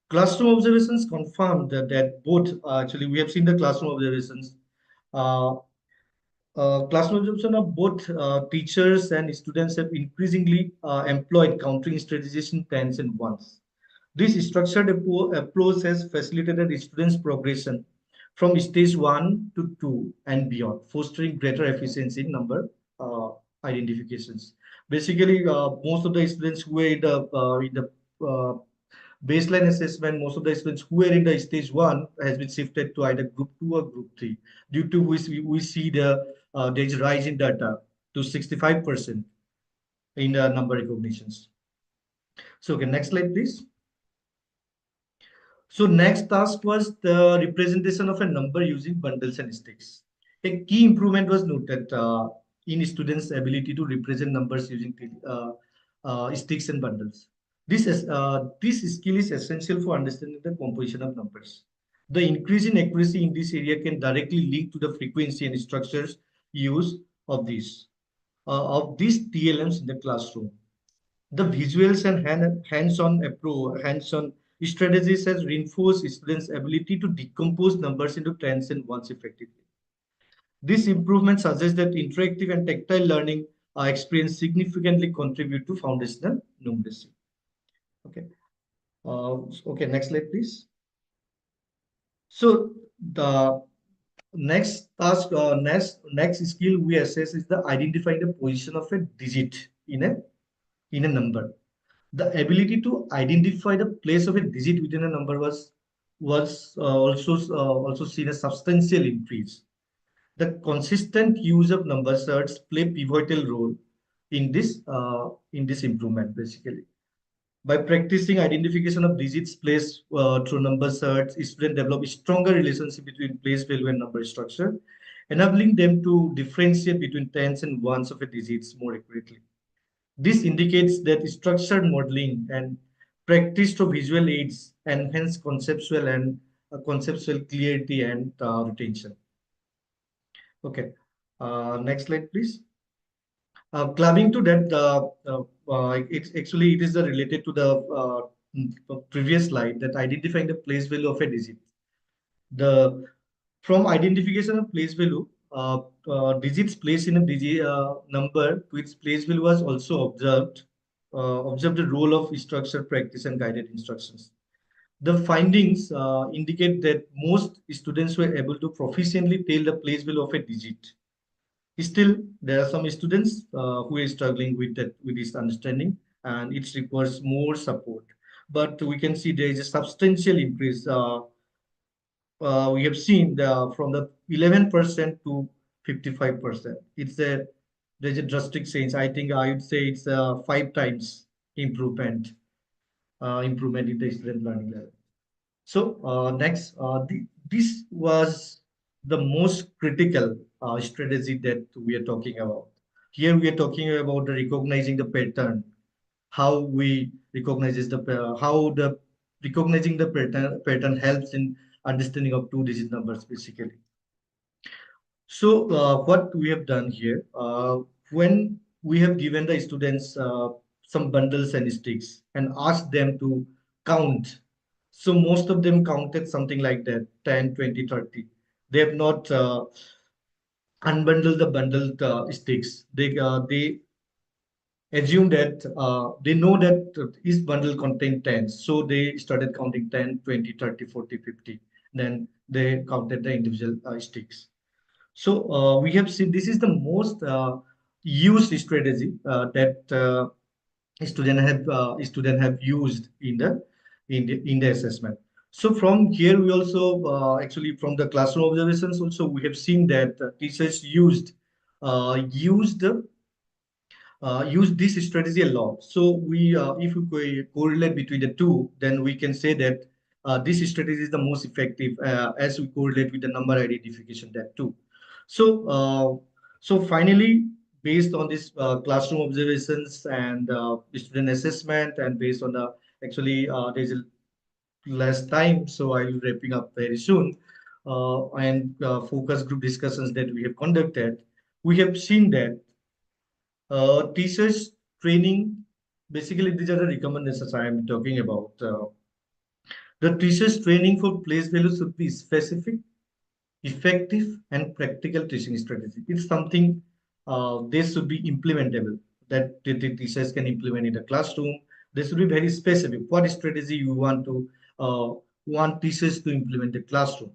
[SPEAKER 2] Classroom observations confirm that both, actually we have seen the classroom observations. Classroom observation of both teachers and students have increasingly employed countering strategies in tens and ones. This structured approach has facilitated students' progression from stage 1 to 2 and beyond, fostering greater efficiency in number identifications. Basically, most of the students who were in the uh, baseline assessment, most of the students who were in the stage 1 has been shifted to either group 2 or group 3, due to which we see there is a rise in data to 65% in the number recognitions. So, okay, next slide, please. So next task was the representation of a number using bundles and sticks. A key improvement was noted in students' ability to represent numbers using sticks and bundles. This skill is essential for understanding the composition of numbers. The increase in accuracy in this area can directly link to the frequency and structures use of these TLMs in the classroom. The visuals and hands-on approach, hands-on strategies has reinforced students' ability to decompose numbers into tens and ones effectively. This improvement suggests that interactive and tactile learning experience significantly contribute to foundational numeracy. Okay. Okay, next slide, please. So the next task, next skill we assess is the identifying the position of a digit in a number. The ability to identify the place of a digit within a number was also seen a substantial increase. The consistent use of number search play pivotal role in this improvement. Basically, by practicing identification of digits placed through number search, students develop a stronger relationship between place value and number structure, enabling them to differentiate between tens and ones of a digits more accurately. This indicates that structured modeling and practice to visual aids enhance conceptual clarity and retention. Okay, next slide, please. Clubbing to that, it is related to the previous slide, that identifying the place value of a digit. From identification of place value, digits placed in a digit number to its place value was also observed the role of structured practice and guided instructions. The findings indicate that most students were able to proficiently tell the place value of a digit. Still, there are some students who are struggling with this understanding, and it requires more support. But we can see there is a substantial increase. We have seen from the 11% to 55%. There's a drastic change. I think I would say it's 5 times improvement in the student learning level. So next, this was the most critical strategy that we are talking about. Here we are talking about recognizing the pattern, how we recognizes how the recognizing the pattern helps in understanding of two-digit numbers basically. So what we have done here, when we have given the students some bundles and sticks and asked them to count, so most of them counted something like that, 10, 20, 30. They have not unbundled the bundled sticks. They assume that they know that each bundle contained 10. So they started counting 10, 20, 30, 40, 50. Then they counted the individual sticks. So we have seen this is the most used strategy that student have used in the assessment. So from here we also actually from the classroom observations also we have seen that teachers use this strategy a lot. So if we correlate between the two, then we can say that this strategy is the most effective as we correlate with the number identification that too. So finally, based on this classroom observations and student assessment, and based on the actually there's a less time, so I will wrapping up very soon. And focus group discussions that we have conducted, we have seen that teachers training, basically these are the recommendations I am talking about. The teachers training for place value should be specific, effective, and practical teaching strategy. It's something they should be implementable, that the teachers can implement in the classroom. They should be very specific. What strategy you want teachers to implement in the classroom?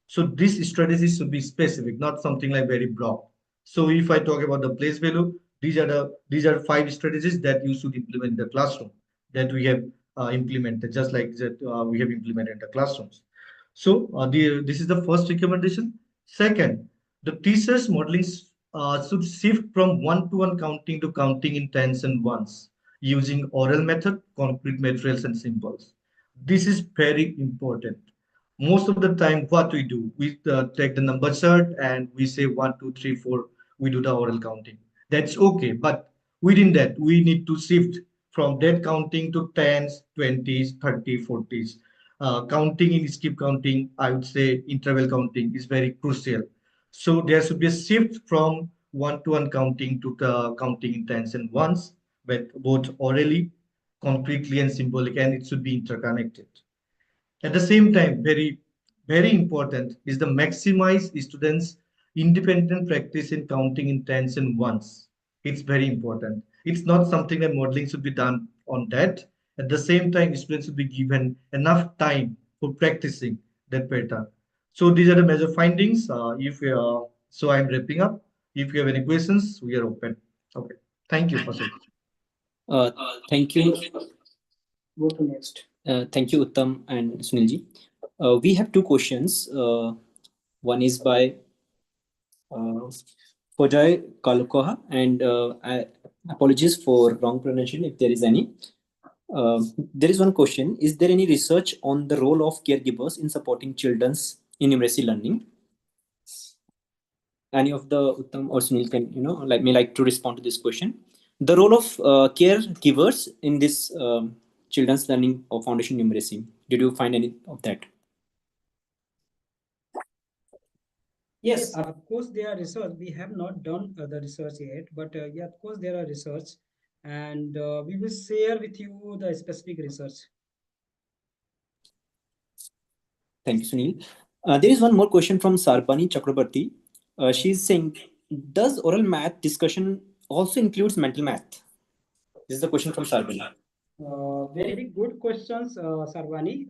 [SPEAKER 2] So this strategy should be specific, not something like very broad. So if I talk about the place value, these are 5 strategies that you should implement in the classroom that we have implemented, just like that we have implemented in the classrooms. So this is the first recommendation. Second, the teachers modeling should shift from one-to-one counting to counting in tens and ones using oral method, concrete materials and symbols. This is very important. Most of the time what we do, we take the number chart and we say 1 2 3 4, we do the oral counting. That's okay, but within that we need to shift from that counting to tens, 20s, 30, 40s. Counting in skip counting, I would say interval counting is very crucial. So there should be a shift from one-to-one counting to the counting in tens and ones, but both orally, concretely and symbolic, and it should be interconnected. At the same time, very important is the maximize students' independent practice in counting in tens and ones. It's very important. It's not something that modeling should be done on that. At the same time, students should be given enough time for practicing that pattern. So these are the major findings. So I'm wrapping up. If you have any questions, we are open. Okay. Thank you, Fasil.
[SPEAKER 4] Uh, thank you.
[SPEAKER 1] Go to next.
[SPEAKER 4] Thank you, Uttam and Sunilji. We have 2 questions. One is by Pojai Kalukoha, and apologies for wrong pronunciation if there is any. There is one question: is there any research on the role of caregivers in supporting children's in numeracy learning? Any of the Uttam or Sunil can like to respond to this question. The role of caregivers in this children's learning of foundation numeracy. Did you find any of that?
[SPEAKER 1] Yes, of course there are research. We have not done the research yet, but yeah, of course there are research, and we will share with you the specific research.
[SPEAKER 4] Thank you, Sunil. There is one more question from Sarbani Chakrabarti. She's saying, does oral math discussion also includes mental math? This is the question from Sarbani.
[SPEAKER 1] Very good questions, Sarvani.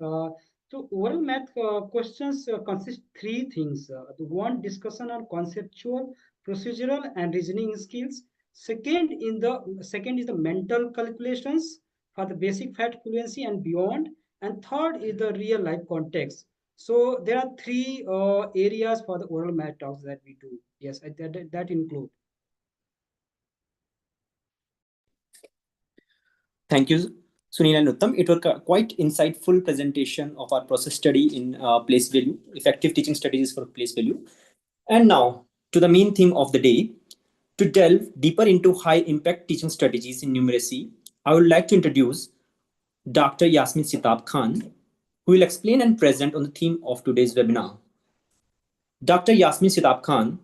[SPEAKER 1] So oral math questions consist 3 things. The one, discussion on conceptual, procedural, and reasoning skills. Second is the mental calculations for the basic fact fluency and beyond. And third is the real life context. So there are 3 areas for the oral math talks that we do. Yes, that include.
[SPEAKER 4] Thank you, Sunil and Uttam. It was a quite insightful presentation of our process study in place value, effective teaching strategies for place value. And now to the main theme of the day. To delve deeper into high impact teaching strategies in numeracy, I would like to introduce Dr. Yasmin Sitabkhan, who will explain and present on the theme of today's webinar. Dr. Yasmin Sitabkhan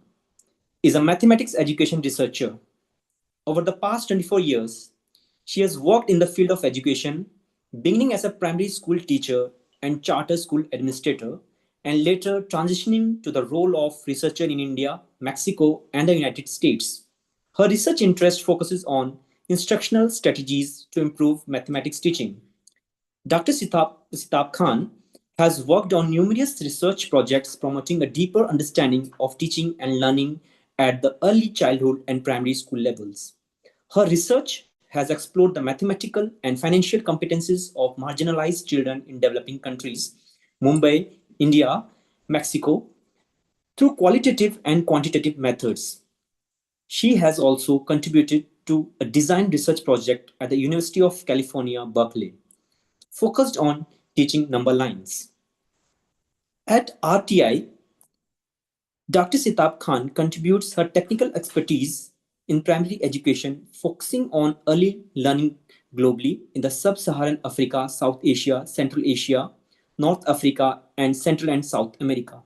[SPEAKER 4] is a mathematics education researcher. Over the past 24 years, she has worked in the field of education, beginning as a primary school teacher and charter school administrator, and later transitioning to the role of researcher in India, Mexico, and the United States. Her research interest focuses on instructional strategies to improve mathematics teaching. Dr. Sitabkhan has worked on numerous research projects promoting a deeper understanding of teaching and learning at the early childhood and primary school levels. Her research has explored the mathematical and financial competencies of marginalized children in developing countries, Mumbai, India, Mexico, through qualitative and quantitative methods. She has also contributed to a design research project at the University of California, Berkeley, focused on teaching number lines. At RTI, Dr. Sitabkhan contributes her technical expertise in primary education, focusing on early learning globally in the sub-Saharan Africa, South Asia, Central Asia, North Africa, and Central and South America.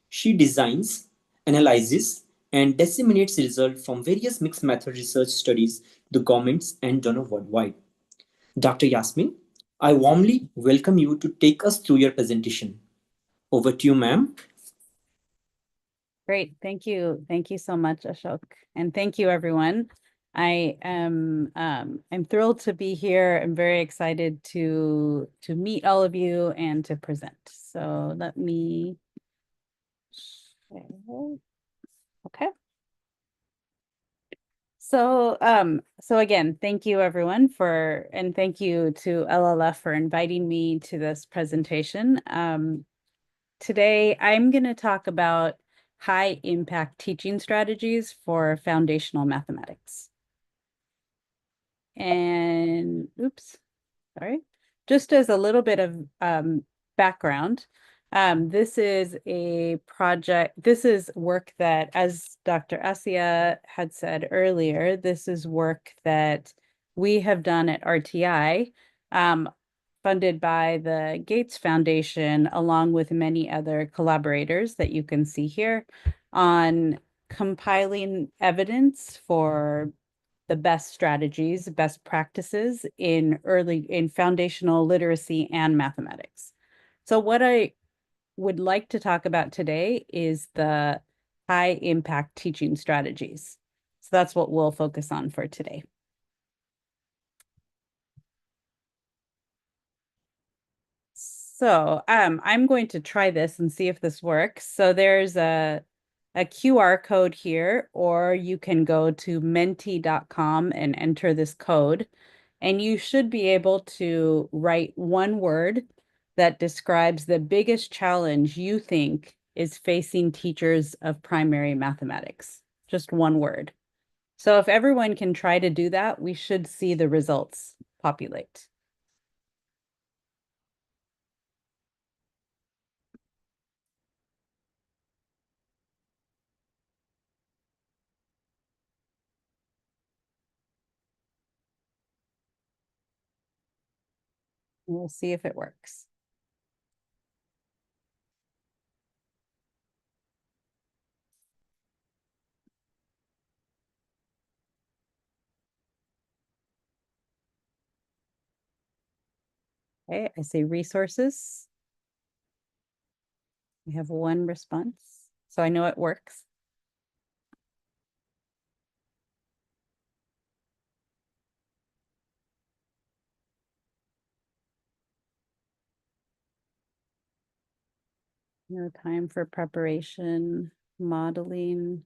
[SPEAKER 4] She designs, analyzes, and disseminates results from various mixed method research studies to governments and journals worldwide. Dr. Yasmin, I warmly welcome you to take us through your presentation. Over to you, ma'am.
[SPEAKER 3] Great. Thank you. Thank you so much, Ashok. And thank you, everyone. I'm thrilled to be here. I'm very excited to meet all of you and to present. So let me Okay. So, so again, thank you everyone and thank you to LLF for inviting me to this presentation. Today, I'm going to talk about high impact teaching strategies for foundational mathematics. And oops, sorry. Just as a little bit of background, this is a project, this is work that, as Dr. Asyia had said earlier, this is work that we have done at RTI, funded by the Gates Foundation, along with many other collaborators that you can see here, on compiling evidence for the best strategies, best practices in foundational literacy and mathematics. So what I would like to talk about today is the high impact teaching strategies. So that's what we'll focus on for today. So I'm going to try this and see if this works. So there's a QR code here, or you can go to menti.com and enter this code. And you should be able to write one word that describes the biggest challenge you think is facing teachers of primary mathematics. Just one word. So if everyone can try to do that, we should see the results populate. We'll see if it works. Okay, I say resources. We have one response, so I know it works. No time for preparation, modeling,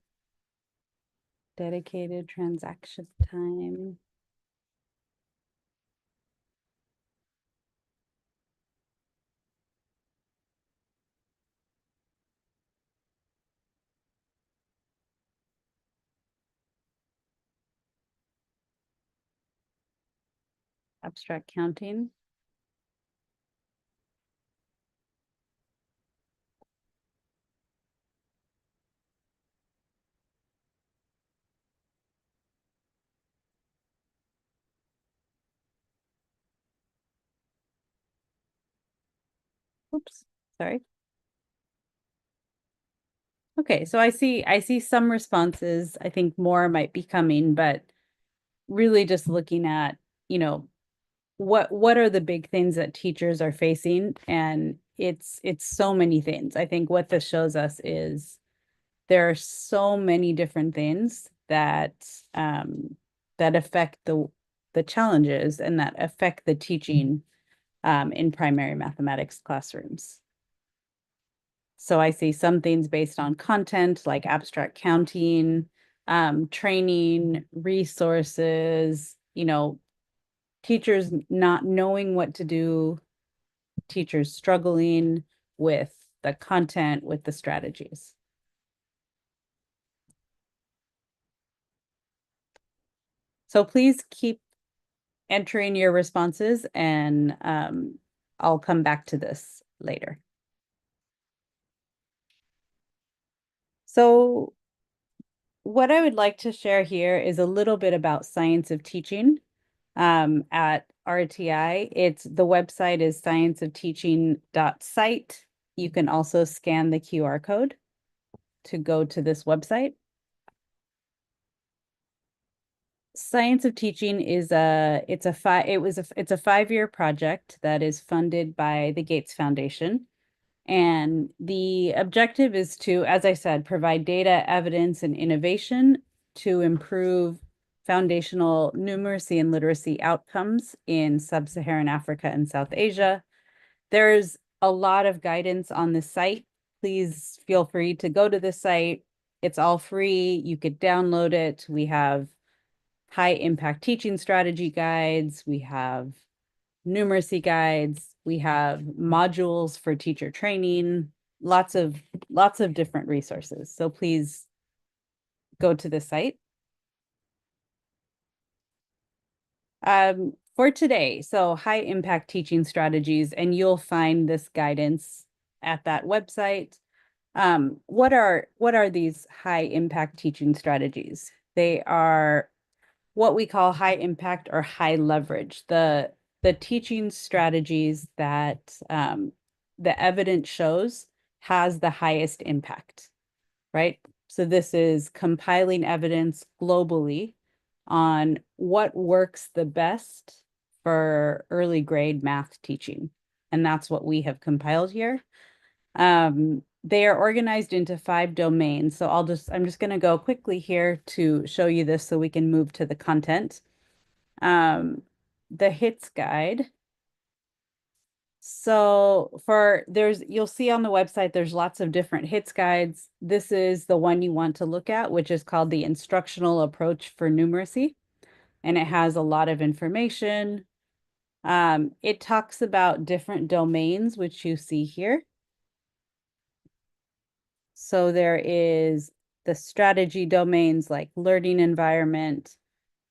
[SPEAKER 3] dedicated transaction time. Abstract counting. Oops, sorry. Okay, so I see some responses. I think more might be coming, but really just looking at, you know, what are the big things that teachers are facing, and it's so many things. I think what this shows us is there are so many different things that that affect the challenges and that affect the teaching in primary mathematics classrooms. So I see some things based on content like abstract counting, training, resources, you know, teachers not knowing what to do, teachers struggling with the content, with the strategies. So please keep entering your responses, and I'll come back to this later. So what I would like to share here is a little bit about science of teaching at RTI. The website is scienceofteaching.site. You can also scan the QR code to go to this website. Science of Teaching is it's a 5-year project that is funded by the Gates Foundation. And the objective is to, as I said, provide data, evidence, and innovation to improve foundational numeracy and literacy outcomes in sub-Saharan Africa and South Asia. There's a lot of guidance on the site. please feel free to go to this site. It's all free. You could download it. We have high impact teaching strategy guides. We have numeracy guides. We have modules for teacher training, lots of different resources. So please go to the site. For today, so high impact teaching strategies, and you'll find this guidance at that website. What are these high impact teaching strategies? They are what we call high impact or high leverage, the teaching strategies that the evidence shows has the highest impact, right? So this is compiling evidence globally on what works the best for early grade math teaching. And that's what we have compiled here. They are organized into 5 domains. So I'm just going to go quickly here to show you this so we can move to the content. The HITS guide. So you'll see on the website, there's lots of different HITS guides. This is the one you want to look at, which is called the Instructional Approach for Numeracy. And it has a lot of information. It talks about different domains, which you see here. So there is the strategy domains like learning environment,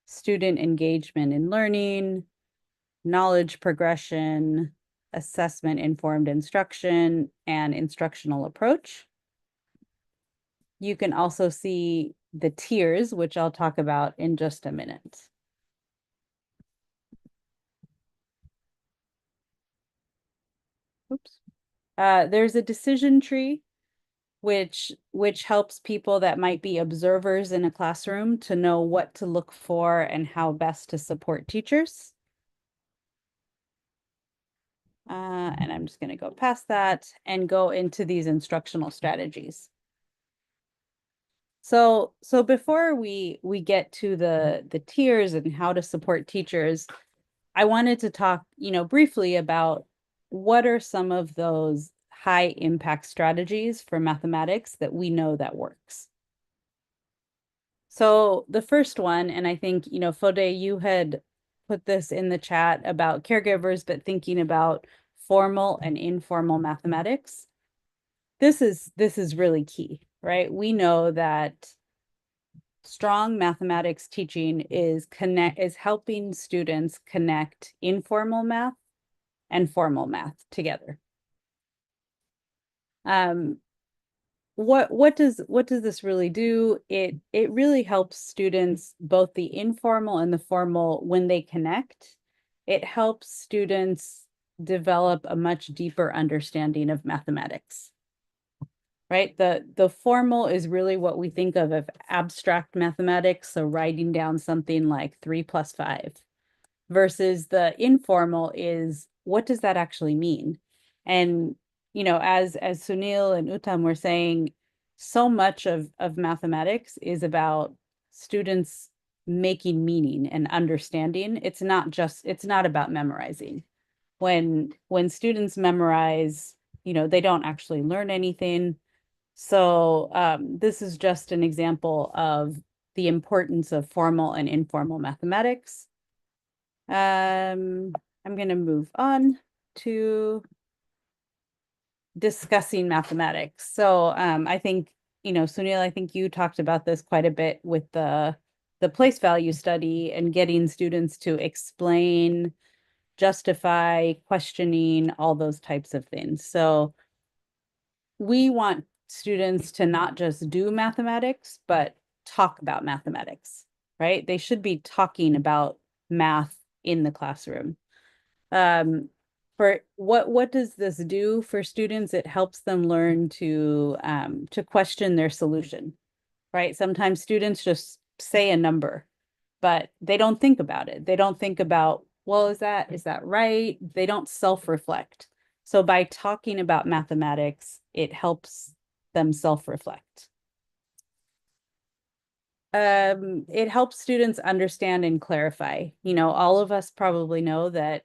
[SPEAKER 3] student engagement in learning, knowledge progression, assessment informed instruction, and instructional approach. You can also see the tiers, which I'll talk about in just a minute. Oops. There's a decision tree, which helps people that might be observers in a classroom to know what to look for and how best to support teachers. And I'm just going to go past that and go into these instructional strategies. So before we get to the tiers and how to support teachers, I wanted to talk, briefly about what are some of those high impact strategies for mathematics that we know that works. So the first one, and I think, Fode, you had put this in the chat about caregivers, but thinking about formal and informal mathematics. This is really key, right? We know that strong mathematics teaching is helping students connect informal math and formal math together. What does this really do? It really helps students, both the informal and the formal, when they connect. It helps students develop a much deeper understanding of mathematics. Right? The formal is really what we think of as abstract mathematics, so writing down something like 3 + 5, versus the informal is, what does that actually mean? And as Sunil and Uttam were saying, so much of mathematics is about students making meaning and understanding. It's not about memorizing. When students memorize, they don't actually learn anything. So this is just an example of the importance of formal and informal mathematics. I'm going to move on to discussing mathematics. So I think, Sunil, I think you talked about this quite a bit with the place value study and getting students to explain, justify, questioning, all those types of things. So we want students to not just do mathematics, but talk about mathematics, right? They should be talking about math in the classroom. For what does this do for students? It helps them learn to question their solution, right? Sometimes students just say a number, but they don't think about it. They don't think about, well, is that right? They don't self-reflect. So by talking about mathematics, it helps them self-reflect. It helps students understand and clarify. All of us probably know that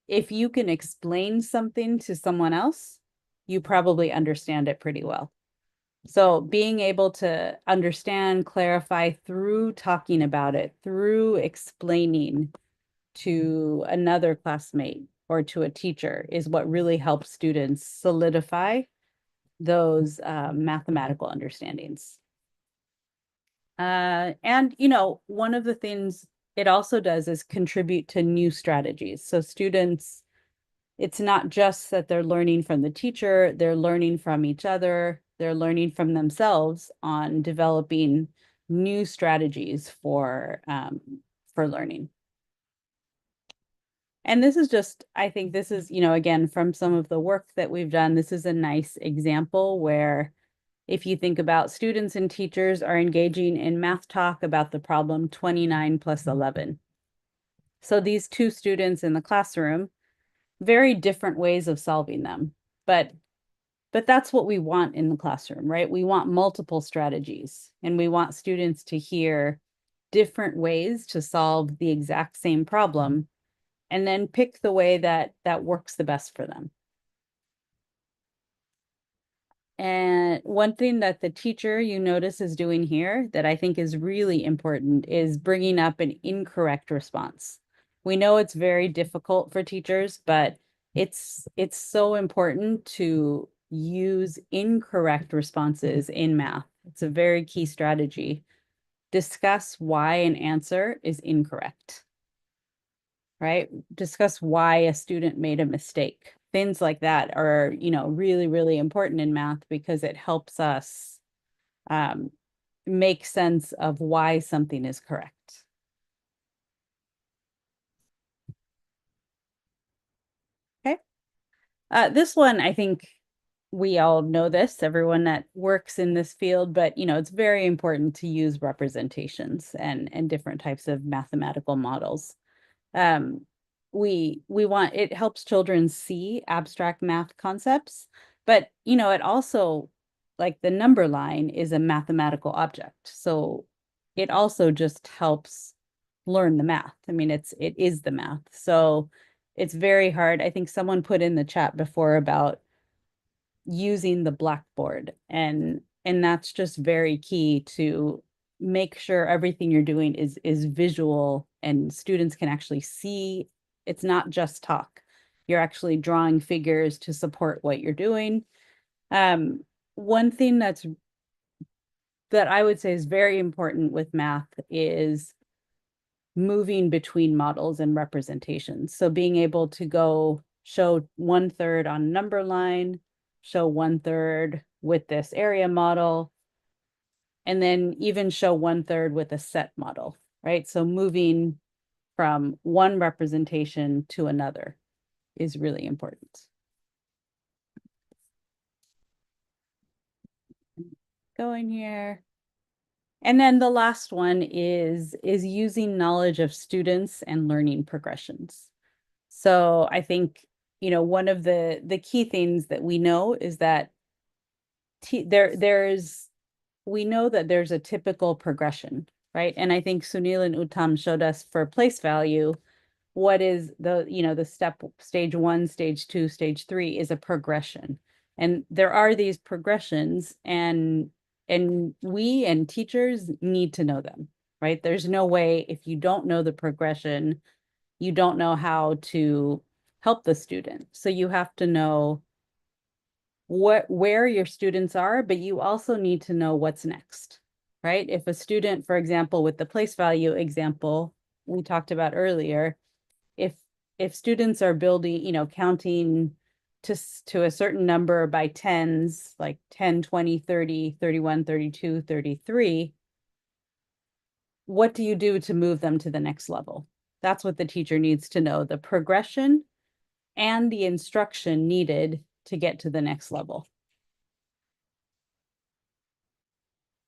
[SPEAKER 3] if you can explain something to someone else, you probably understand it pretty well. So being able to understand, clarify through talking about it, through explaining to another classmate or to a teacher is what really helps students solidify those mathematical understandings. And, you know, one of the things it also does is contribute to new strategies. So students, it's not just that they're learning from the teacher, they're learning from each other, they're learning from themselves on developing new strategies for learning. And this is just, I think this is, you know, again, from some of the work that we've done, this is a nice example where if you think about students and teachers are engaging in math talk about the problem 29 plus 11. So these two students in the classroom, very different ways of solving them, but that's what we want in the classroom, right? We want multiple strategies and we want students to hear different ways to solve the exact same problem and then pick the way that works the best for them. And one thing that the teacher you notice is doing here that I think is really important is bringing up an incorrect response. We know it's very difficult for teachers, but it's so important to use incorrect responses in math. It's a very key strategy. Discuss why an answer is incorrect, right? Discuss why a student made a mistake. Things like that are, you know, really, really important in math because it helps us make sense of why something is correct. Okay. This one, I think we all know this, everyone that works in this field, but, you know, it's very important to use representations and different types of mathematical models. We want, it helps children see abstract math concepts, but, you know, it also, like the number line is a mathematical object. So it also just helps learn the math. I mean, it is the math. So it's very hard. I think someone put in the chat before about using the blackboard, and that's just very key to make sure everything you're doing is visual and students can actually see. It's not just talk. You're actually drawing figures to support what you're doing. One thing that I would say is very important with math is moving between models and representations. So being able to go show 1/3 on number line, show 1/3 with this area model, and then even show 1/3 with a set model, right? So moving from one representation to another is really important. Going here. And then the last one is using knowledge of students and learning progressions. So I think, you know, one of the key things that we know is that we know that there's a typical progression, right? And I think Sunil and Uttam showed us for place value, what is the, you know, the stage 1, stage 2, stage 3 is a progression. And there are these progressions and we and teachers need to know them, right? There's no way if you don't know the progression, you don't know how to help the student. So you have to know where your students are, but you also need to know what's next, right? If a student, for example, with the place value example we talked about earlier, if students are building, you know, counting to a certain number by tens, like 10, 20, 30, 31, 32, 33, what do you do to move them to the next level? That's what the teacher needs to know, the progression and the instruction needed to get to the next level.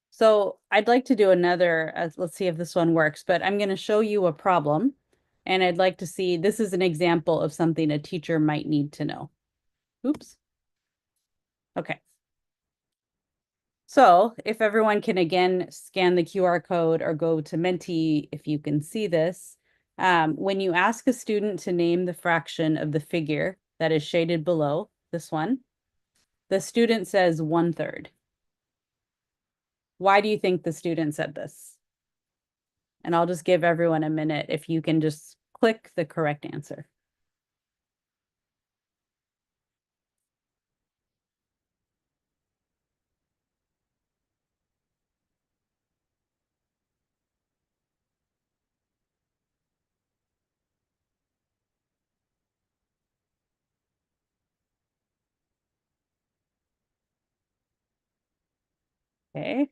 [SPEAKER 3] So I'd like to do another, let's see if this one works, but I'm going to show you a problem. And I'd like to see, this is an example of something a teacher might need to know. Oops. Okay. So if everyone can again scan the QR code or go to Menti, if you can see this, when you ask a student to name the fraction of the figure that is shaded below, this one, The student says 1/3. Why do you think the student said this? And I'll just give everyone a minute if you can just click the correct answer. Okay.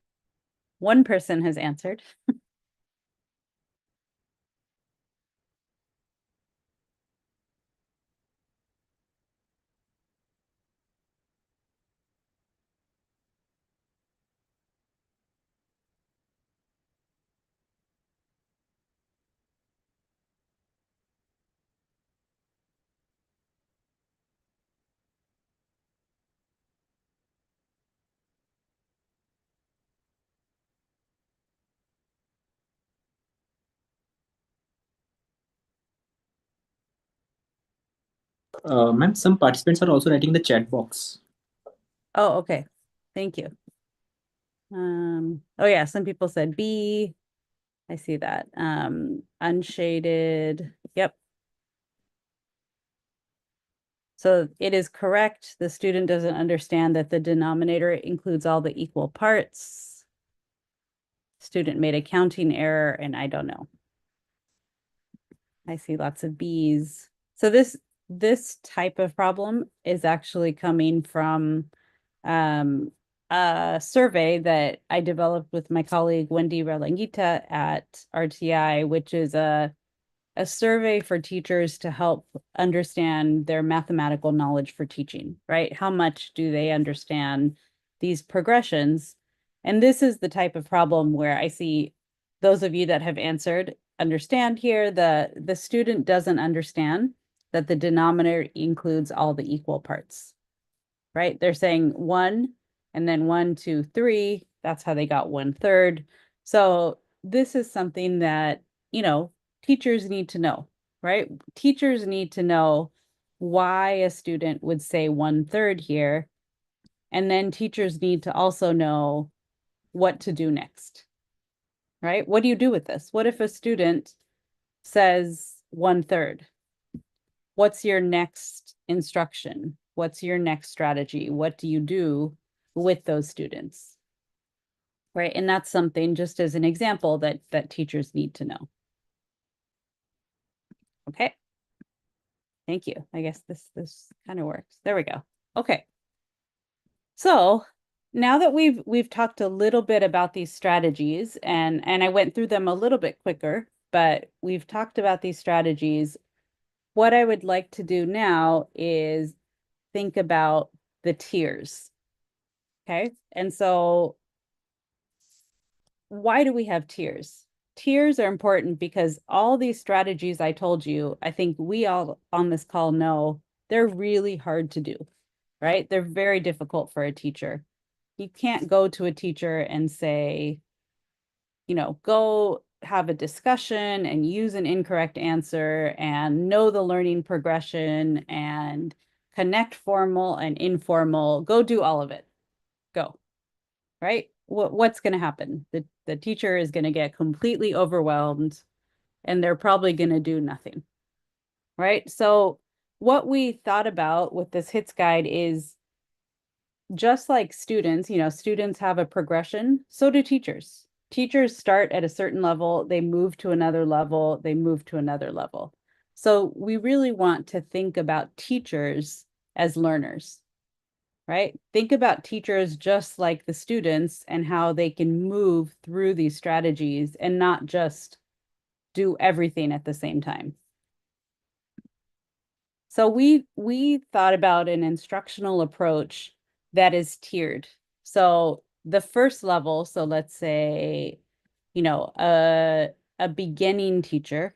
[SPEAKER 3] One person has answered.
[SPEAKER 4] Ma'am, some participants are also writing in the chat box.
[SPEAKER 3] Oh, okay. Thank you. Oh yeah, some people said B. I see that. Unshaded. Yep. So it is correct. The student doesn't understand that the denominator includes all the equal parts. Student made a counting error, and I don't know. I see lots of B's. So this type of problem is actually coming from a survey that I developed with my colleague Wendy Relangita at RTI, which is a survey for teachers to help understand their mathematical knowledge for teaching, right? How much do they understand these progressions? And this is the type of problem where I see those of you that have answered understand here the student doesn't understand that the denominator includes all the equal parts, right? They're saying 1 and then 1, 2, 3. That's how they got 1/3. So this is something that, teachers need to know, right? Teachers need to know why a student would say 1/3 here. And then teachers need to also know what to do next, right? What do you do with this? What if a student says 1/3? What's your next instruction? What's your next strategy? What do you do with those students? Right. And that's something, just as an example, that teachers need to know. Okay. Thank you. I guess this kind of works. There we go. Okay. So now that we've talked a little bit about these strategies, and I went through them a little bit quicker, but we've talked about these strategies. What I would like to do now is think about the tiers. Okay. And so why do we have tiers? Tiers are important because all these strategies I told you, I think we all on this call know they're really hard to do, right? They're very difficult for a teacher. You can't go to a teacher and say, go have a discussion and use an incorrect answer and know the learning progression and connect formal and informal. Go do all of it. Go. Right? What's going to happen? The teacher is going to get completely overwhelmed and they're probably going to do nothing. Right? So what we thought about with this HITS guide is just like students, students have a progression, so do teachers. Teachers start at a certain level, they move to another level, they move to another level. So we really want to think about teachers as learners, right? Think about teachers just like the students and how they can move through these strategies and not just do everything at the same time. So we thought about an instructional approach that is tiered. So the first level, so let's say, a beginning teacher,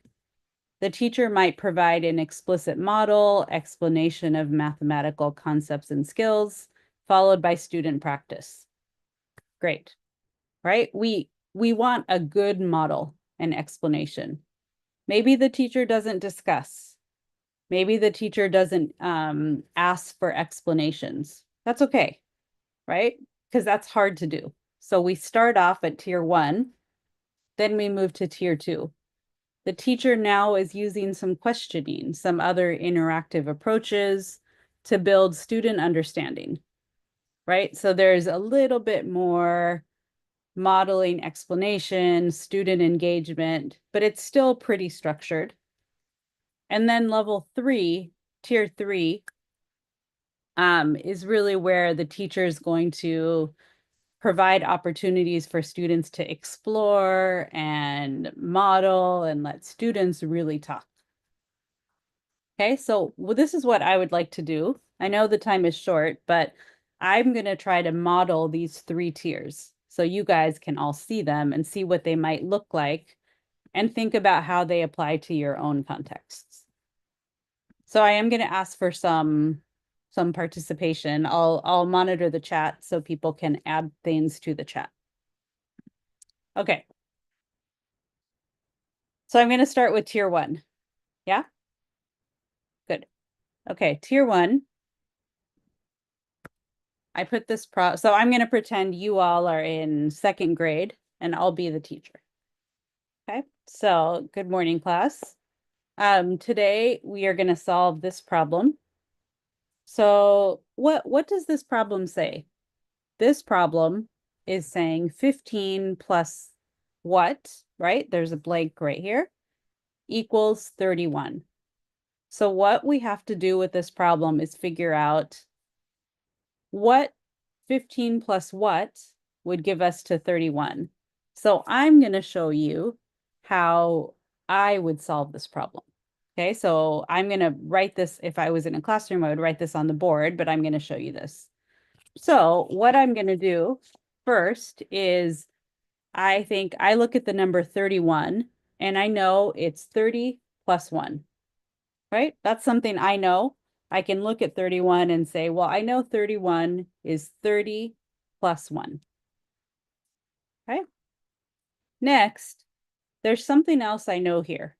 [SPEAKER 3] the teacher might provide an explicit model, explanation of mathematical concepts and skills, followed by student practice. Great, right? We want a good model and explanation. Maybe the teacher doesn't discuss. Maybe the teacher doesn't ask for explanations, That's okay, right? Because that's hard to do. So we start off at tier 1, then we move to tier 2. The teacher now is using some questioning, some other interactive approaches to build student understanding, right? So there's a little bit more modeling, explanation, student engagement, but it's still pretty structured. And then level 3, tier 3, is really where the teacher is going to provide opportunities for students to explore and model and let students really talk. Okay, so this is what I would like to do. I know the time is short, but I'm going to try to model these 3 tiers so you guys can all see them and see what they might look like and think about how they apply to your own contexts. So I am going to ask for some participation. I'll monitor the chat so people can add things to the chat. Okay. So I'm going to start with tier 1. Yeah? Good. Okay, tier 1. I put this so I'm going to pretend you all are in 2nd grade and I'll be the teacher. Okay, so good morning, class. Today we are going to solve this problem. So what does this problem say? This problem is saying 15 plus what, right? There's a blank right here, equals 31. So what we have to do with this problem is figure out what 15 plus what would give us to 31. So I'm going to show you how I would solve this problem. Okay, so I'm going to write this. If I was in a classroom, I would write this on the board, but I'm going to show you this. So what I'm going to do first is I think I look at the number 31 and I know it's 30 plus 1, right? That's something I know. I can look at 31 and say, well, I know 31 is 30 plus 1. Okay. Next, there's something else I know here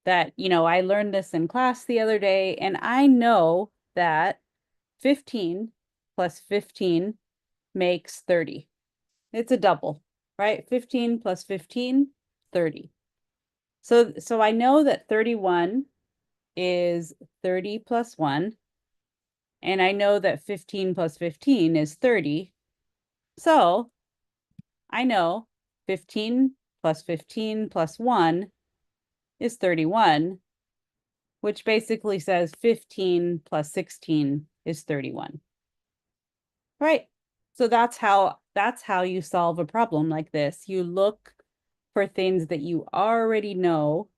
[SPEAKER 3] that, I learned this in class the other day, and I know that 15 plus 15 makes 30. It's a double, right? 15 plus 15, 30. So I know that 31 is 30 plus 1, and I know that 15 plus 15 is 30. So I know 15 plus 15 plus 1 is 31, which basically says 15 plus 16 is 31. Right? So that's how you solve a problem like this. You look for things that you already know,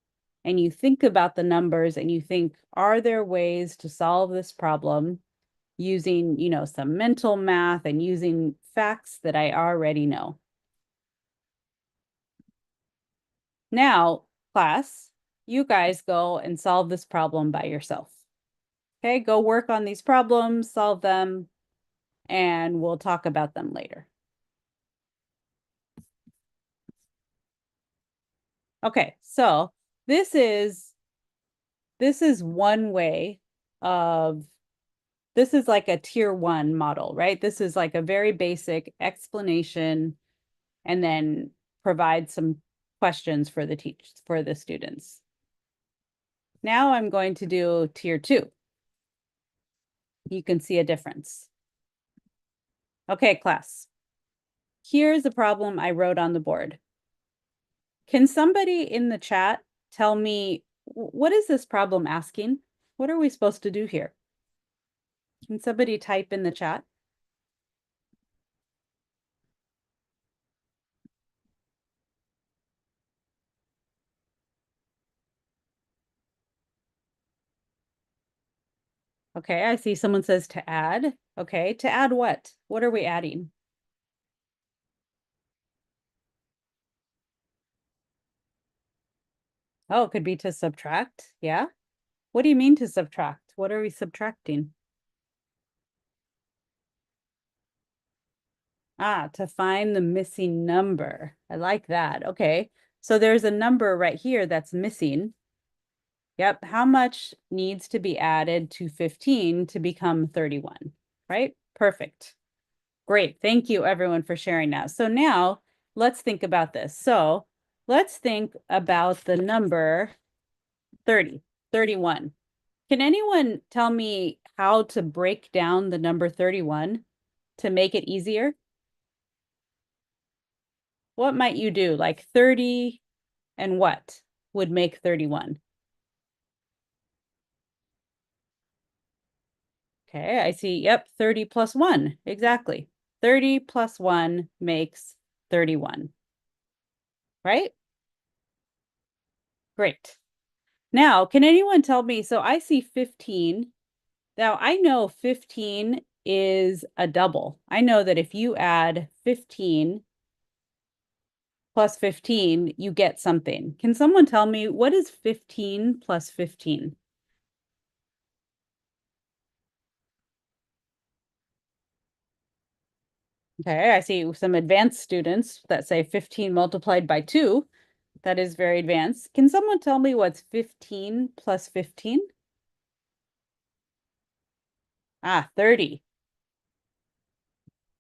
[SPEAKER 3] and you think about the numbers and you think, are there ways to solve this problem using, some mental math and using facts that I already know? Now, class, you guys go and solve this problem by yourself. Okay, go work on these problems, solve them, and we'll talk about them later. Okay, so this is one way of, this is like a tier 1 model, right? This is like a very basic explanation and then provide some questions for the students. Now I'm going to do tier 2. You can see a difference. Okay, class. Here's a problem I wrote on the board. Can somebody in the chat tell me, what is this problem asking? What are we supposed to do here? Can somebody type in the chat? Okay, I see someone says to add. Okay, to add what? What are we adding? Oh, it could be to subtract. Yeah. What do you mean to subtract? What are we subtracting? Ah, to find the missing number. I like that. Okay. So there's a number right here that's missing. Yep. How much needs to be added to 15 to become 31? Right? Perfect. Great. Thank you everyone for sharing that. So now let's think about this. So let's think about the number 30, 31. Can anyone tell me how to break down the number 31 to make it easier? What might you do? Like 30 and what would make 31? Okay, I see. Yep, 30 plus 1. Exactly. 30 plus 1 makes 31. Right? Great. Now, can anyone tell me? So I see 15. Now, I know 15 is a double. I know that if you add 15 plus 15, you get something. Can someone tell me what is 15 plus 15? Okay, I see some advanced students that say 15 multiplied by 2. That is very advanced. Can someone tell me what's 15 plus 15? Ah, 30.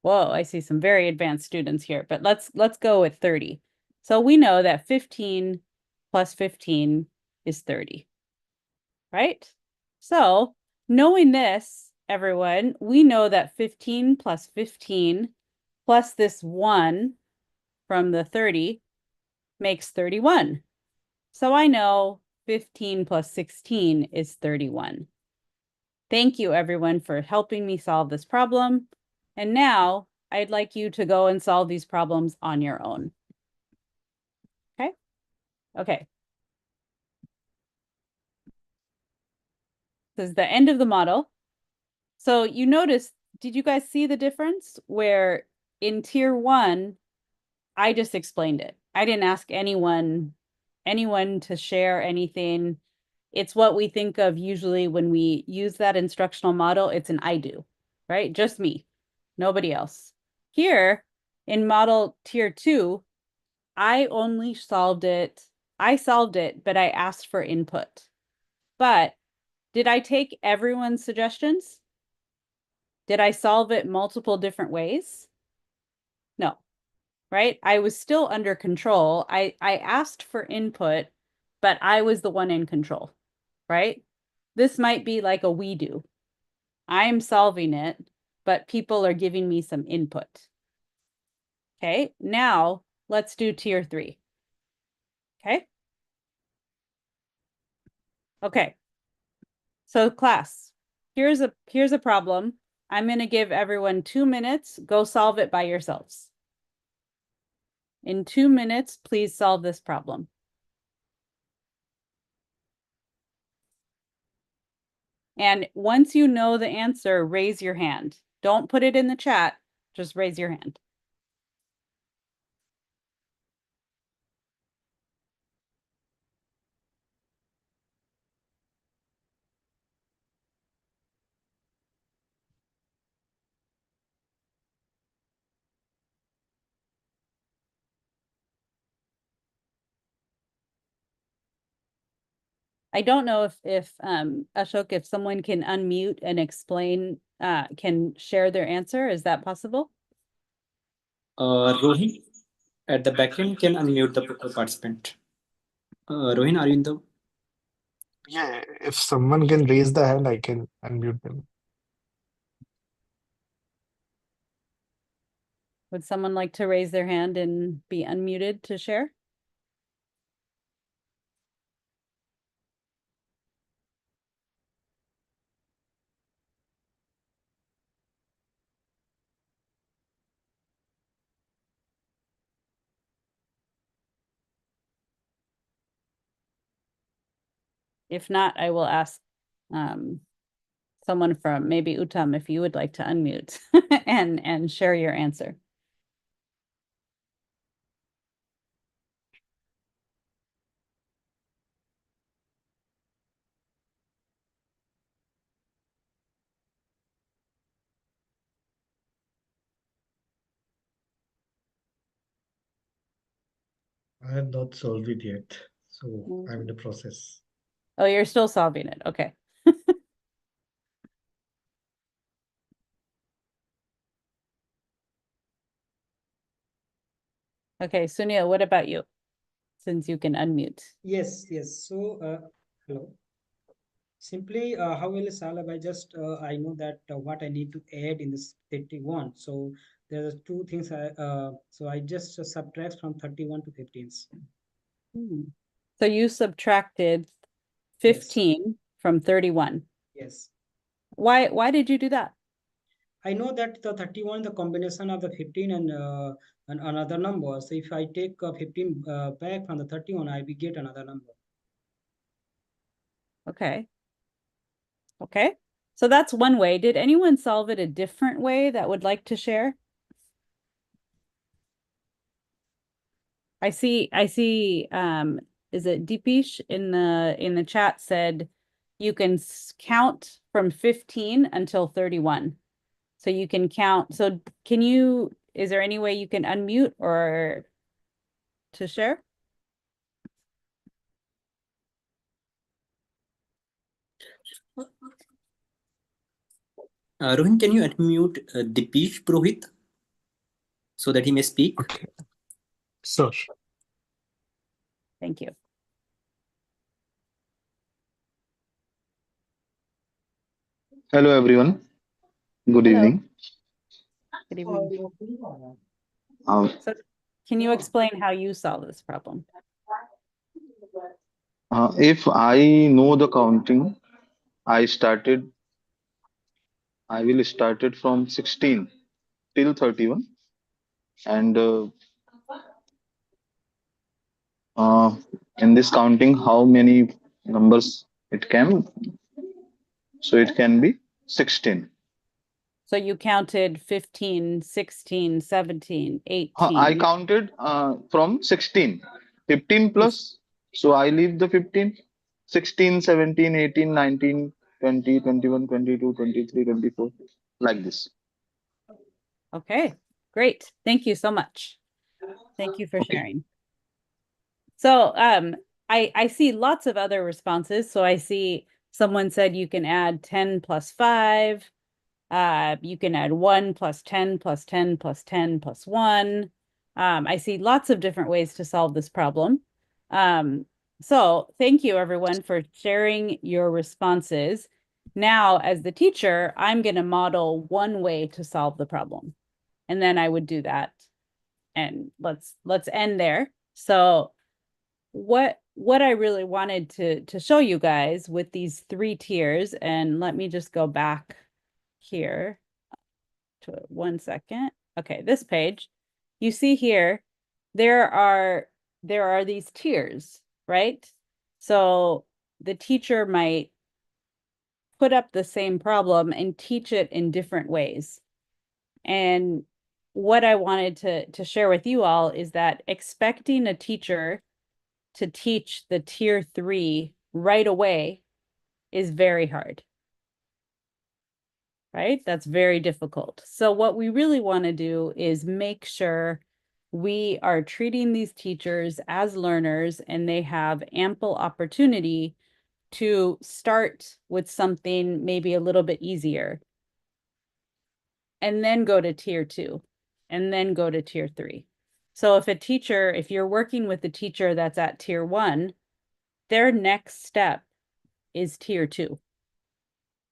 [SPEAKER 3] Whoa, I see some very advanced students here, but let's go with 30. So we know that 15 plus 15 is 30, right? So knowing this, everyone, we know that 15 plus 15 plus this 1 from the 30 makes 31. So I know 15 plus 16 is 31. Thank you, everyone, for helping me solve this problem. And now I'd like you to go and solve these problems on your own. Okay? Okay. This is the end of the model. So you notice, did you guys see the difference where in tier 1, I just explained it. I didn't ask anyone to share anything. It's what we think of usually when we use that instructional model. It's an I do, right? Just me, nobody else. Here in model tier 2, I only solved it. I solved it, but I asked for input. But did I take everyone's suggestions? Did I solve it multiple different ways? No, right? I was still under control. I asked for input, but I was the one in control, right? This might be like a we do. I'm solving it, but people are giving me some input. Okay, now let's do tier 3. Okay. Okay. So class, here's a problem. I'm going to give everyone 2 minutes. Go solve it by yourselves. In 2 minutes, please solve this problem. And once you know the answer, raise your hand. Don't put it in the chat, just raise your hand. I don't know if Ashok, if someone can unmute and explain, can share their answer. Is that possible?
[SPEAKER 4] Rohin at the back end can unmute the participant. Rohin, are you in the?
[SPEAKER 7] Yeah, if someone can raise the hand, I can unmute them.
[SPEAKER 3] Would someone like to raise their hand and be unmuted to share? If not, I will ask someone from maybe Uttam if you would like to unmute and share your answer.
[SPEAKER 2] I have not solved it yet, so I'm in the process.
[SPEAKER 3] Oh, you're still solving it. Okay. Okay, Sunil, what about you? Since you can unmute.
[SPEAKER 1] Yes, yes. So, hello. Simply, how will I solve? I just I know that what I need to add in this 31. So there are two things. So I just subtract from 31 to 15.
[SPEAKER 3] So you subtracted
[SPEAKER 1] Yes,
[SPEAKER 3] 15 from 31.
[SPEAKER 1] yes.
[SPEAKER 3] Why did you do that?
[SPEAKER 1] I know that the 31 the combination of the 15 and another number. So if I take 15 back from the 31, I will get another number.
[SPEAKER 3] Okay. Okay. So that's one way. Did anyone solve it a different way that would like to share? I see is it Deepish in the chat said you can count from 15 until 31. So you can count. So is there any way you can unmute or to share?
[SPEAKER 4] Rohin, can you unmute Dipesh Purohit so that he may speak?
[SPEAKER 7] Okay. So,
[SPEAKER 3] Thank you.
[SPEAKER 8] Hello everyone. Good
[SPEAKER 3] Hello.
[SPEAKER 8] evening.
[SPEAKER 3] Good evening.
[SPEAKER 8] Um,
[SPEAKER 3] So can you explain how you solve this problem?
[SPEAKER 8] if I know the counting, I will start it from 16 till 31, and uh, in this counting, how many numbers it can? So it can be 16.
[SPEAKER 3] So you counted 15, 16, 17,
[SPEAKER 8] I
[SPEAKER 3] 18.
[SPEAKER 8] counted from 16, 15 plus. So I leave the 15, 16, 17, 18, 19, 20, 21, 22, 23, 24, like this.
[SPEAKER 3] Okay, great. Thank you so much. Thank you for
[SPEAKER 8] Okay.
[SPEAKER 3] sharing. So I see lots of other responses. So I see someone said you can add 10 plus 5. You can add 1 plus 10 plus 10 plus 10 plus 1. I see lots of different ways to solve this problem. So thank you everyone for sharing your responses. Now, as the teacher, I'm going to model one way to solve the problem. And then I would do that. And let's end there. So what I really wanted to show you guys with these 3 tiers, and let me just go back here to 1 second. Okay, this page, you see here, there are these tiers, right? So the teacher might put up the same problem and teach it in different ways. And what I wanted to share with you all is that expecting a teacher to teach the tier 3 right away is very hard. Right? That's very difficult. So what we really want to do is make sure we are treating these teachers as learners and they have ample opportunity to start with something maybe a little bit easier and then go to tier 2 and then go to tier 3. So if you're working with a teacher that's at tier 1, their next step is tier 2.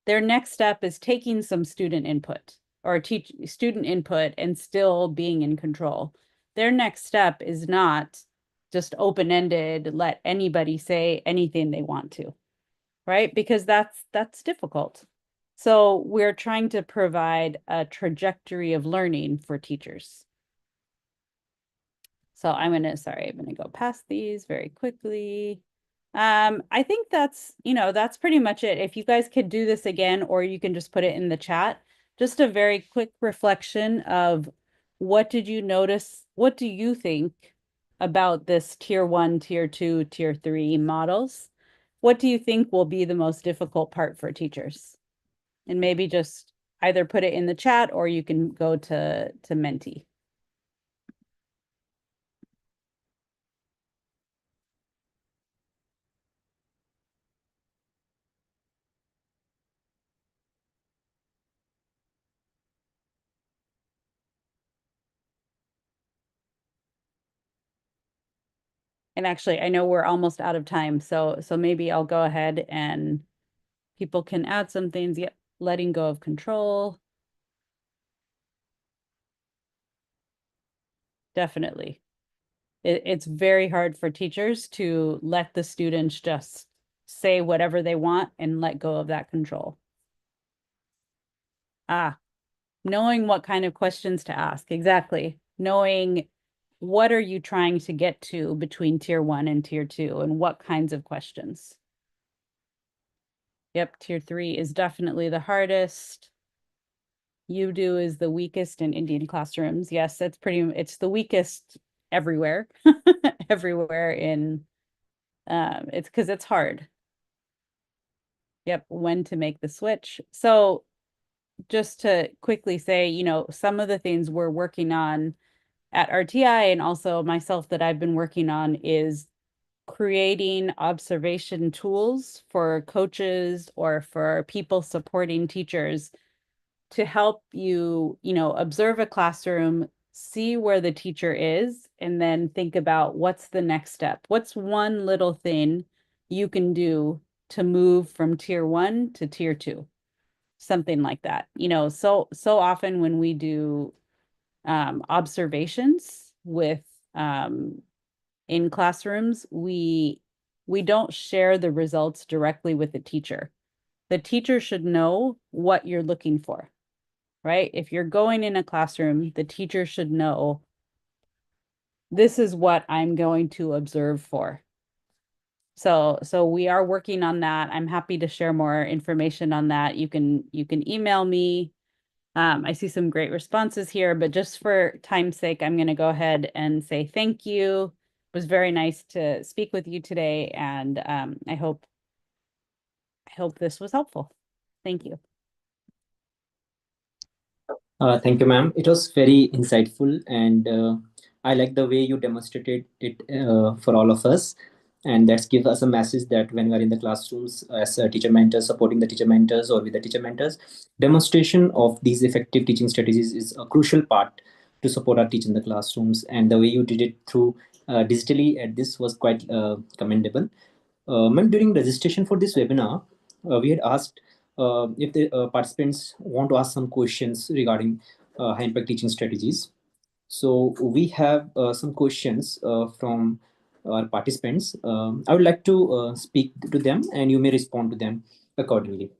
[SPEAKER 3] Their next step is taking some student input or student input and still being in control. Their next step is not just open-ended, let anybody say anything they want to, right? Because that's difficult. So we're trying to provide a trajectory of learning for teachers. So I'm gonna go past these very quickly. I think that's pretty much it. If you guys could do this again, or you can just put it in the chat, just a very quick reflection of what did you notice? What do you think about this tier 1, tier 2, tier 3 models? What do you think will be the most difficult part for teachers? And maybe just either put it in the chat or you can go to Menti. And actually, I know we're almost out of time, so maybe I'll go ahead and people can add some things. Yep, letting go of control. Definitely. It's very hard for teachers to let the students just say whatever they want and let go of that control. Knowing what kind of questions to ask. Exactly. Knowing what are you trying to get to between tier 1 and tier 2 and what kinds of questions. Yep, tier 3 is definitely the hardest. Udo is the weakest in Indian classrooms. Yes, it's the weakest everywhere. Everywhere in it's because it's hard. Yep, when to make the switch. So just to quickly say, you know, some of the things we're working on at RTI and also myself that I've been working on is creating observation tools for coaches or for people supporting teachers to help you, you know, observe a classroom, see where the teacher is, and then think about what's the next step. What's one little thing you can do to move from tier 1 to tier 2? Something like that. You know, so often when we do observations with in classrooms, we don't share the results directly with the teacher. The teacher should know what you're looking for, right? If you're going in a classroom, the teacher should know this is what I'm going to observe for. So we are working on that. I'm happy to share more information on that. You can email me. I see some great responses here, but just for time's sake, I'm going to go ahead and say thank you. It was very nice to speak with you today, and I hope this was helpful. Thank you.
[SPEAKER 4] Thank you, ma'am. It was very insightful, and I like the way you demonstrated it for all of us. And that gives us a message that when we are in the classrooms as a teacher mentors, supporting the teacher mentors or with the teacher mentors, demonstration of these effective teaching strategies is a crucial part to support our teaching in the classrooms. And the way you did it through digitally at this was quite commendable. Ma'am, during registration for this webinar, we had asked if the participants want to ask some questions regarding high impact teaching strategies. So we have some questions from our participants. I would like to speak to them, and you may respond to them accordingly.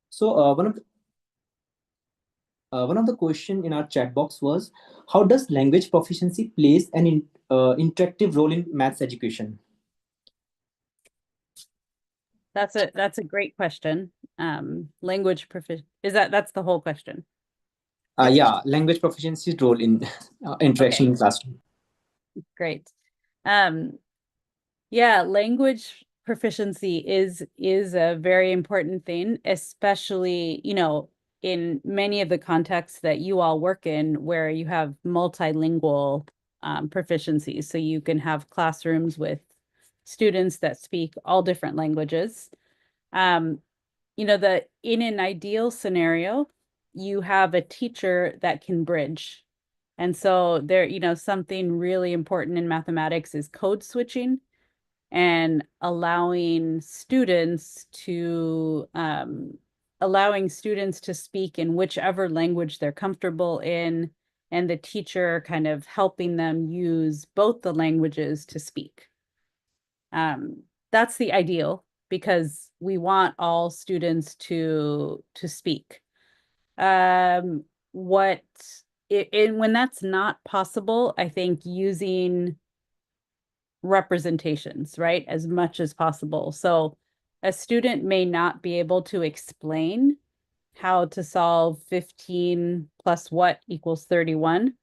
[SPEAKER 4] So one of the question in our chat box was, how does language proficiency plays an interactive role in maths education?
[SPEAKER 3] That's a great question. Language proficiency, that's the whole question?
[SPEAKER 4] Yeah, language proficiency's role in interaction in classroom.
[SPEAKER 3] Great. Yeah, language proficiency is a very important thing, especially, you know, in many of the contexts that you all work in where you have multilingual proficiencies. So you can have classrooms with students that speak all different languages. You know, in an ideal scenario, you have a teacher that can bridge. And so there, you know, something really important in mathematics is code switching and allowing students to speak in whichever language they're comfortable in, and the teacher kind of helping them use both the languages to speak. That's the ideal, because we want all students to speak. When that's not possible, I think using representations, right, as much as possible. So a student may not be able to explain how to solve 15 plus what equals 31,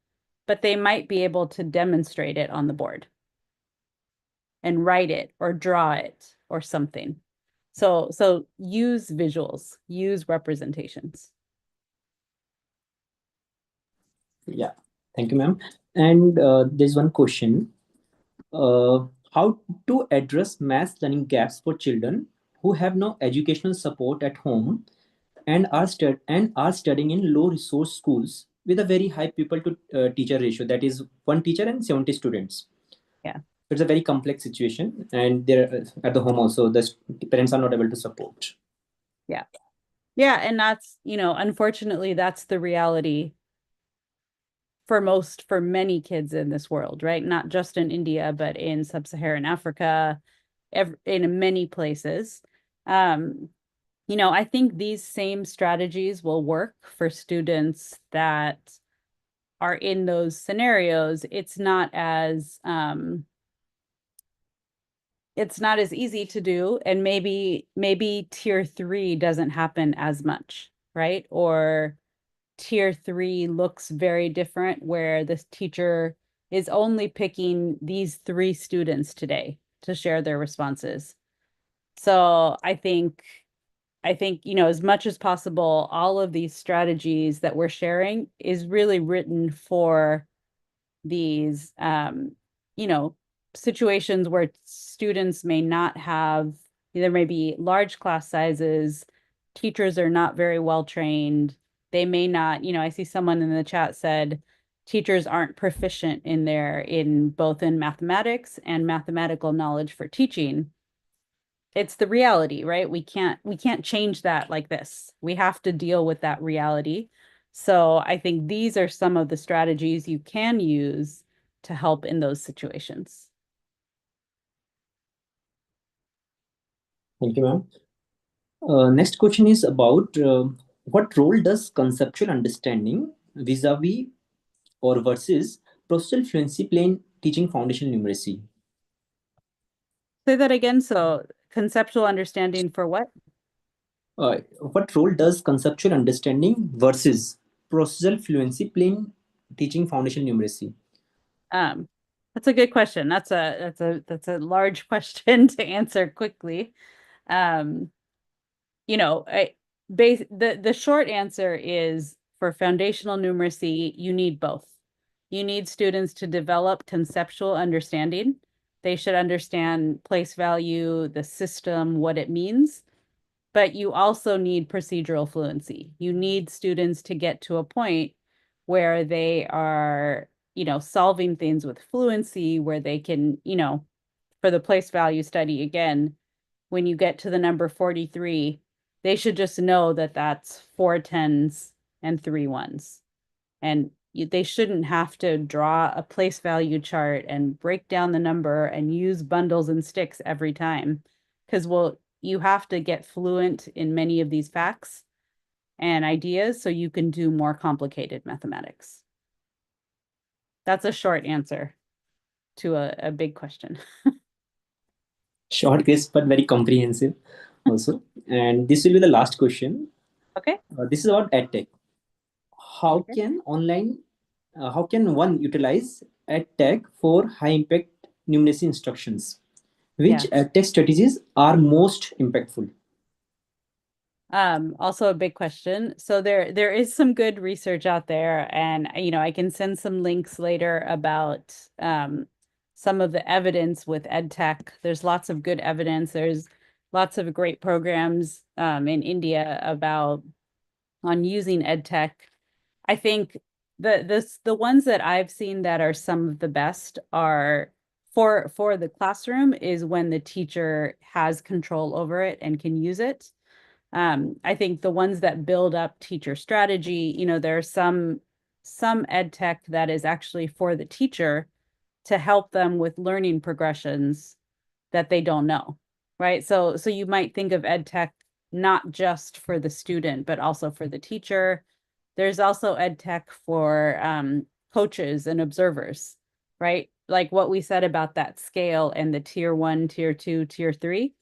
[SPEAKER 3] but they might be able to demonstrate it on the board and write it or draw it or something. So use visuals, use representations.
[SPEAKER 4] Yeah, thank you, ma'am. And there's one question. How to address math learning gaps for children who have no educational support at home and are studying in low resource schools with a very high pupil to teacher ratio, that is one teacher and 70 students.
[SPEAKER 3] Yeah.
[SPEAKER 4] It's a very complex situation, and they're at the home also, the parents are not able to support.
[SPEAKER 3] Yeah. Yeah. And that's, unfortunately, that's the reality for many kids in this world, right? Not just in India, but in sub-Saharan Africa, in many places. I think these same strategies will work for students that are in those scenarios. It's not as easy to do, and maybe tier 3 doesn't happen as much, right? Or tier 3 looks very different, where this teacher is only picking these 3 students today to share their responses. So I think, as much as possible, all of these strategies that we're sharing is really written for these, situations where students may not have, there may be large class sizes, teachers are not very well trained. They may not, I see someone in the chat said, teachers aren't proficient in both in mathematics and mathematical knowledge for teaching. It's the reality, right? We can't change that like this. We have to deal with that reality. So I think these are some of the strategies you can use to help in those situations.
[SPEAKER 4] Thank you, ma'am. Next question is about what role does conceptual understanding vis-a-vis or versus procedural fluency play in teaching foundational numeracy?
[SPEAKER 3] Say that again. So conceptual understanding for what?
[SPEAKER 4] What role does conceptual understanding versus procedural fluency play in teaching foundational numeracy?
[SPEAKER 3] That's a good question. That's a large question to answer quickly. The short answer is, for foundational numeracy, you need both. You need students to develop conceptual understanding. They should understand place value, the system, what it means. But you also need procedural fluency. You need students to get to a point where they are, solving things with fluency, where they can, for the place value study, again, when you get to the number 43, they should just know that that's 4 10s and 3 1s. And they shouldn't have to draw a place value chart and break down the number and use bundles and sticks every time. Because, you have to get fluent in many of these facts and ideas so you can do more complicated mathematics. That's a short answer to a big question.
[SPEAKER 4] Short, crisp, but very comprehensive also. And this will be the last question.
[SPEAKER 3] Okay.
[SPEAKER 4] This is about EdTech. How can one utilize EdTech for high impact numeracy instructions? Which EdTech strategies are most impactful?
[SPEAKER 3] Also a big question. So there is some good research out there, and I can send some links later about some of the evidence with EdTech. There's lots of good evidence. There's lots of great programs in India on using EdTech. I think the ones that I've seen that are some of the best are for the classroom is when the teacher has control over it and can use it. I think the ones that build up teacher strategy, there are some ed tech that is actually for the teacher to help them with learning progressions that they don't know, right? So you might think of ed tech not just for the student, but also for the teacher. There's also ed tech for coaches and observers, right? Like what we said about that scale and the tier 1, tier 2, tier 3.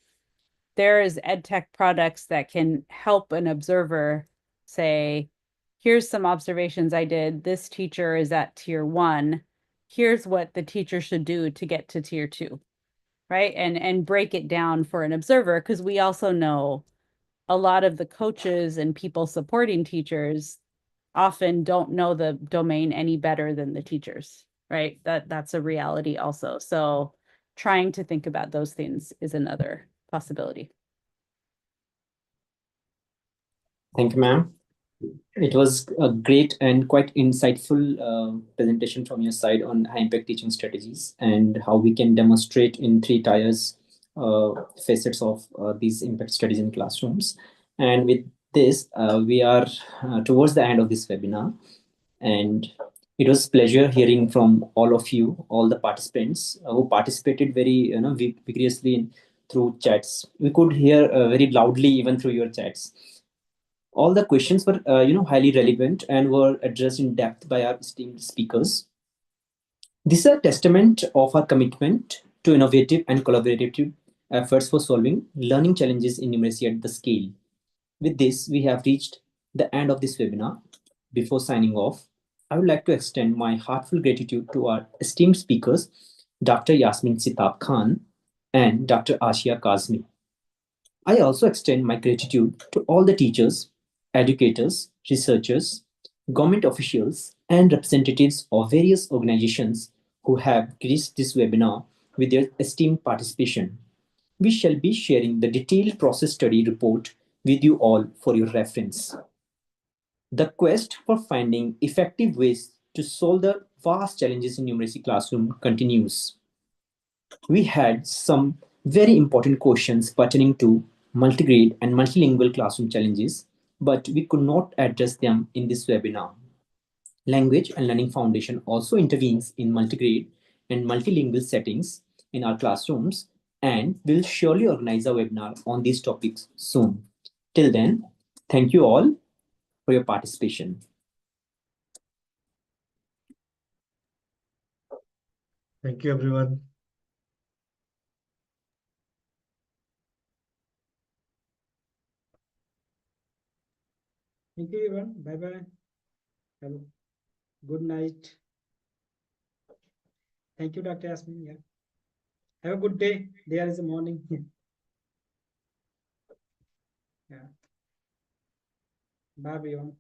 [SPEAKER 3] There is ed tech products that can help an observer say, here's some observations I did. This teacher is at tier 1. Here's what the teacher should do to get to tier 2, right? And break it down for an observer, because we also know a lot of the coaches and people supporting teachers often don't know the domain any better than the teachers, right? That's a reality also. So trying to think about those things is another possibility.
[SPEAKER 4] Thank you, ma'am. It was a great and quite insightful presentation from your side on high impact teaching strategies and how we can demonstrate in three tiers facets of these impact studies in classrooms. And with this, we are towards the end of this webinar. And it was pleasure hearing from all of you, all the participants who participated very vigorously through chats. We could hear very loudly even through your chats. All the questions were highly relevant and were addressed in depth by our esteemed speakers. This is a testament of our commitment to innovative and collaborative efforts for solving learning challenges in numeracy at the scale. With this, we have reached the end of this webinar. Before signing off, I would like to extend my heartfelt gratitude to our esteemed speakers, Dr. Yasmin Sitabkhan and Dr. Asyia Kazmi. I also extend my gratitude to all the teachers, educators, researchers, government officials, and representatives of various organizations who have graced this webinar with their esteemed participation. We shall be sharing the detailed process study report with you all for your reference. The quest for finding effective ways to solve the vast challenges in numeracy classroom continues. We had some very important questions pertaining to multigrade and multilingual classroom challenges, but we could not address them in this webinar. Language and Learning Foundation also intervenes in multigrade and multilingual settings in our classrooms and will surely organize a webinar on these topics soon. Till then, thank you all for your participation.
[SPEAKER 2] Thank you, everyone.
[SPEAKER 1] Thank you, everyone. Bye-bye. Have a good night. Thank you, Dr. Yasmin. Yeah. Have a good day. There is a morning. Yeah. Bye, everyone.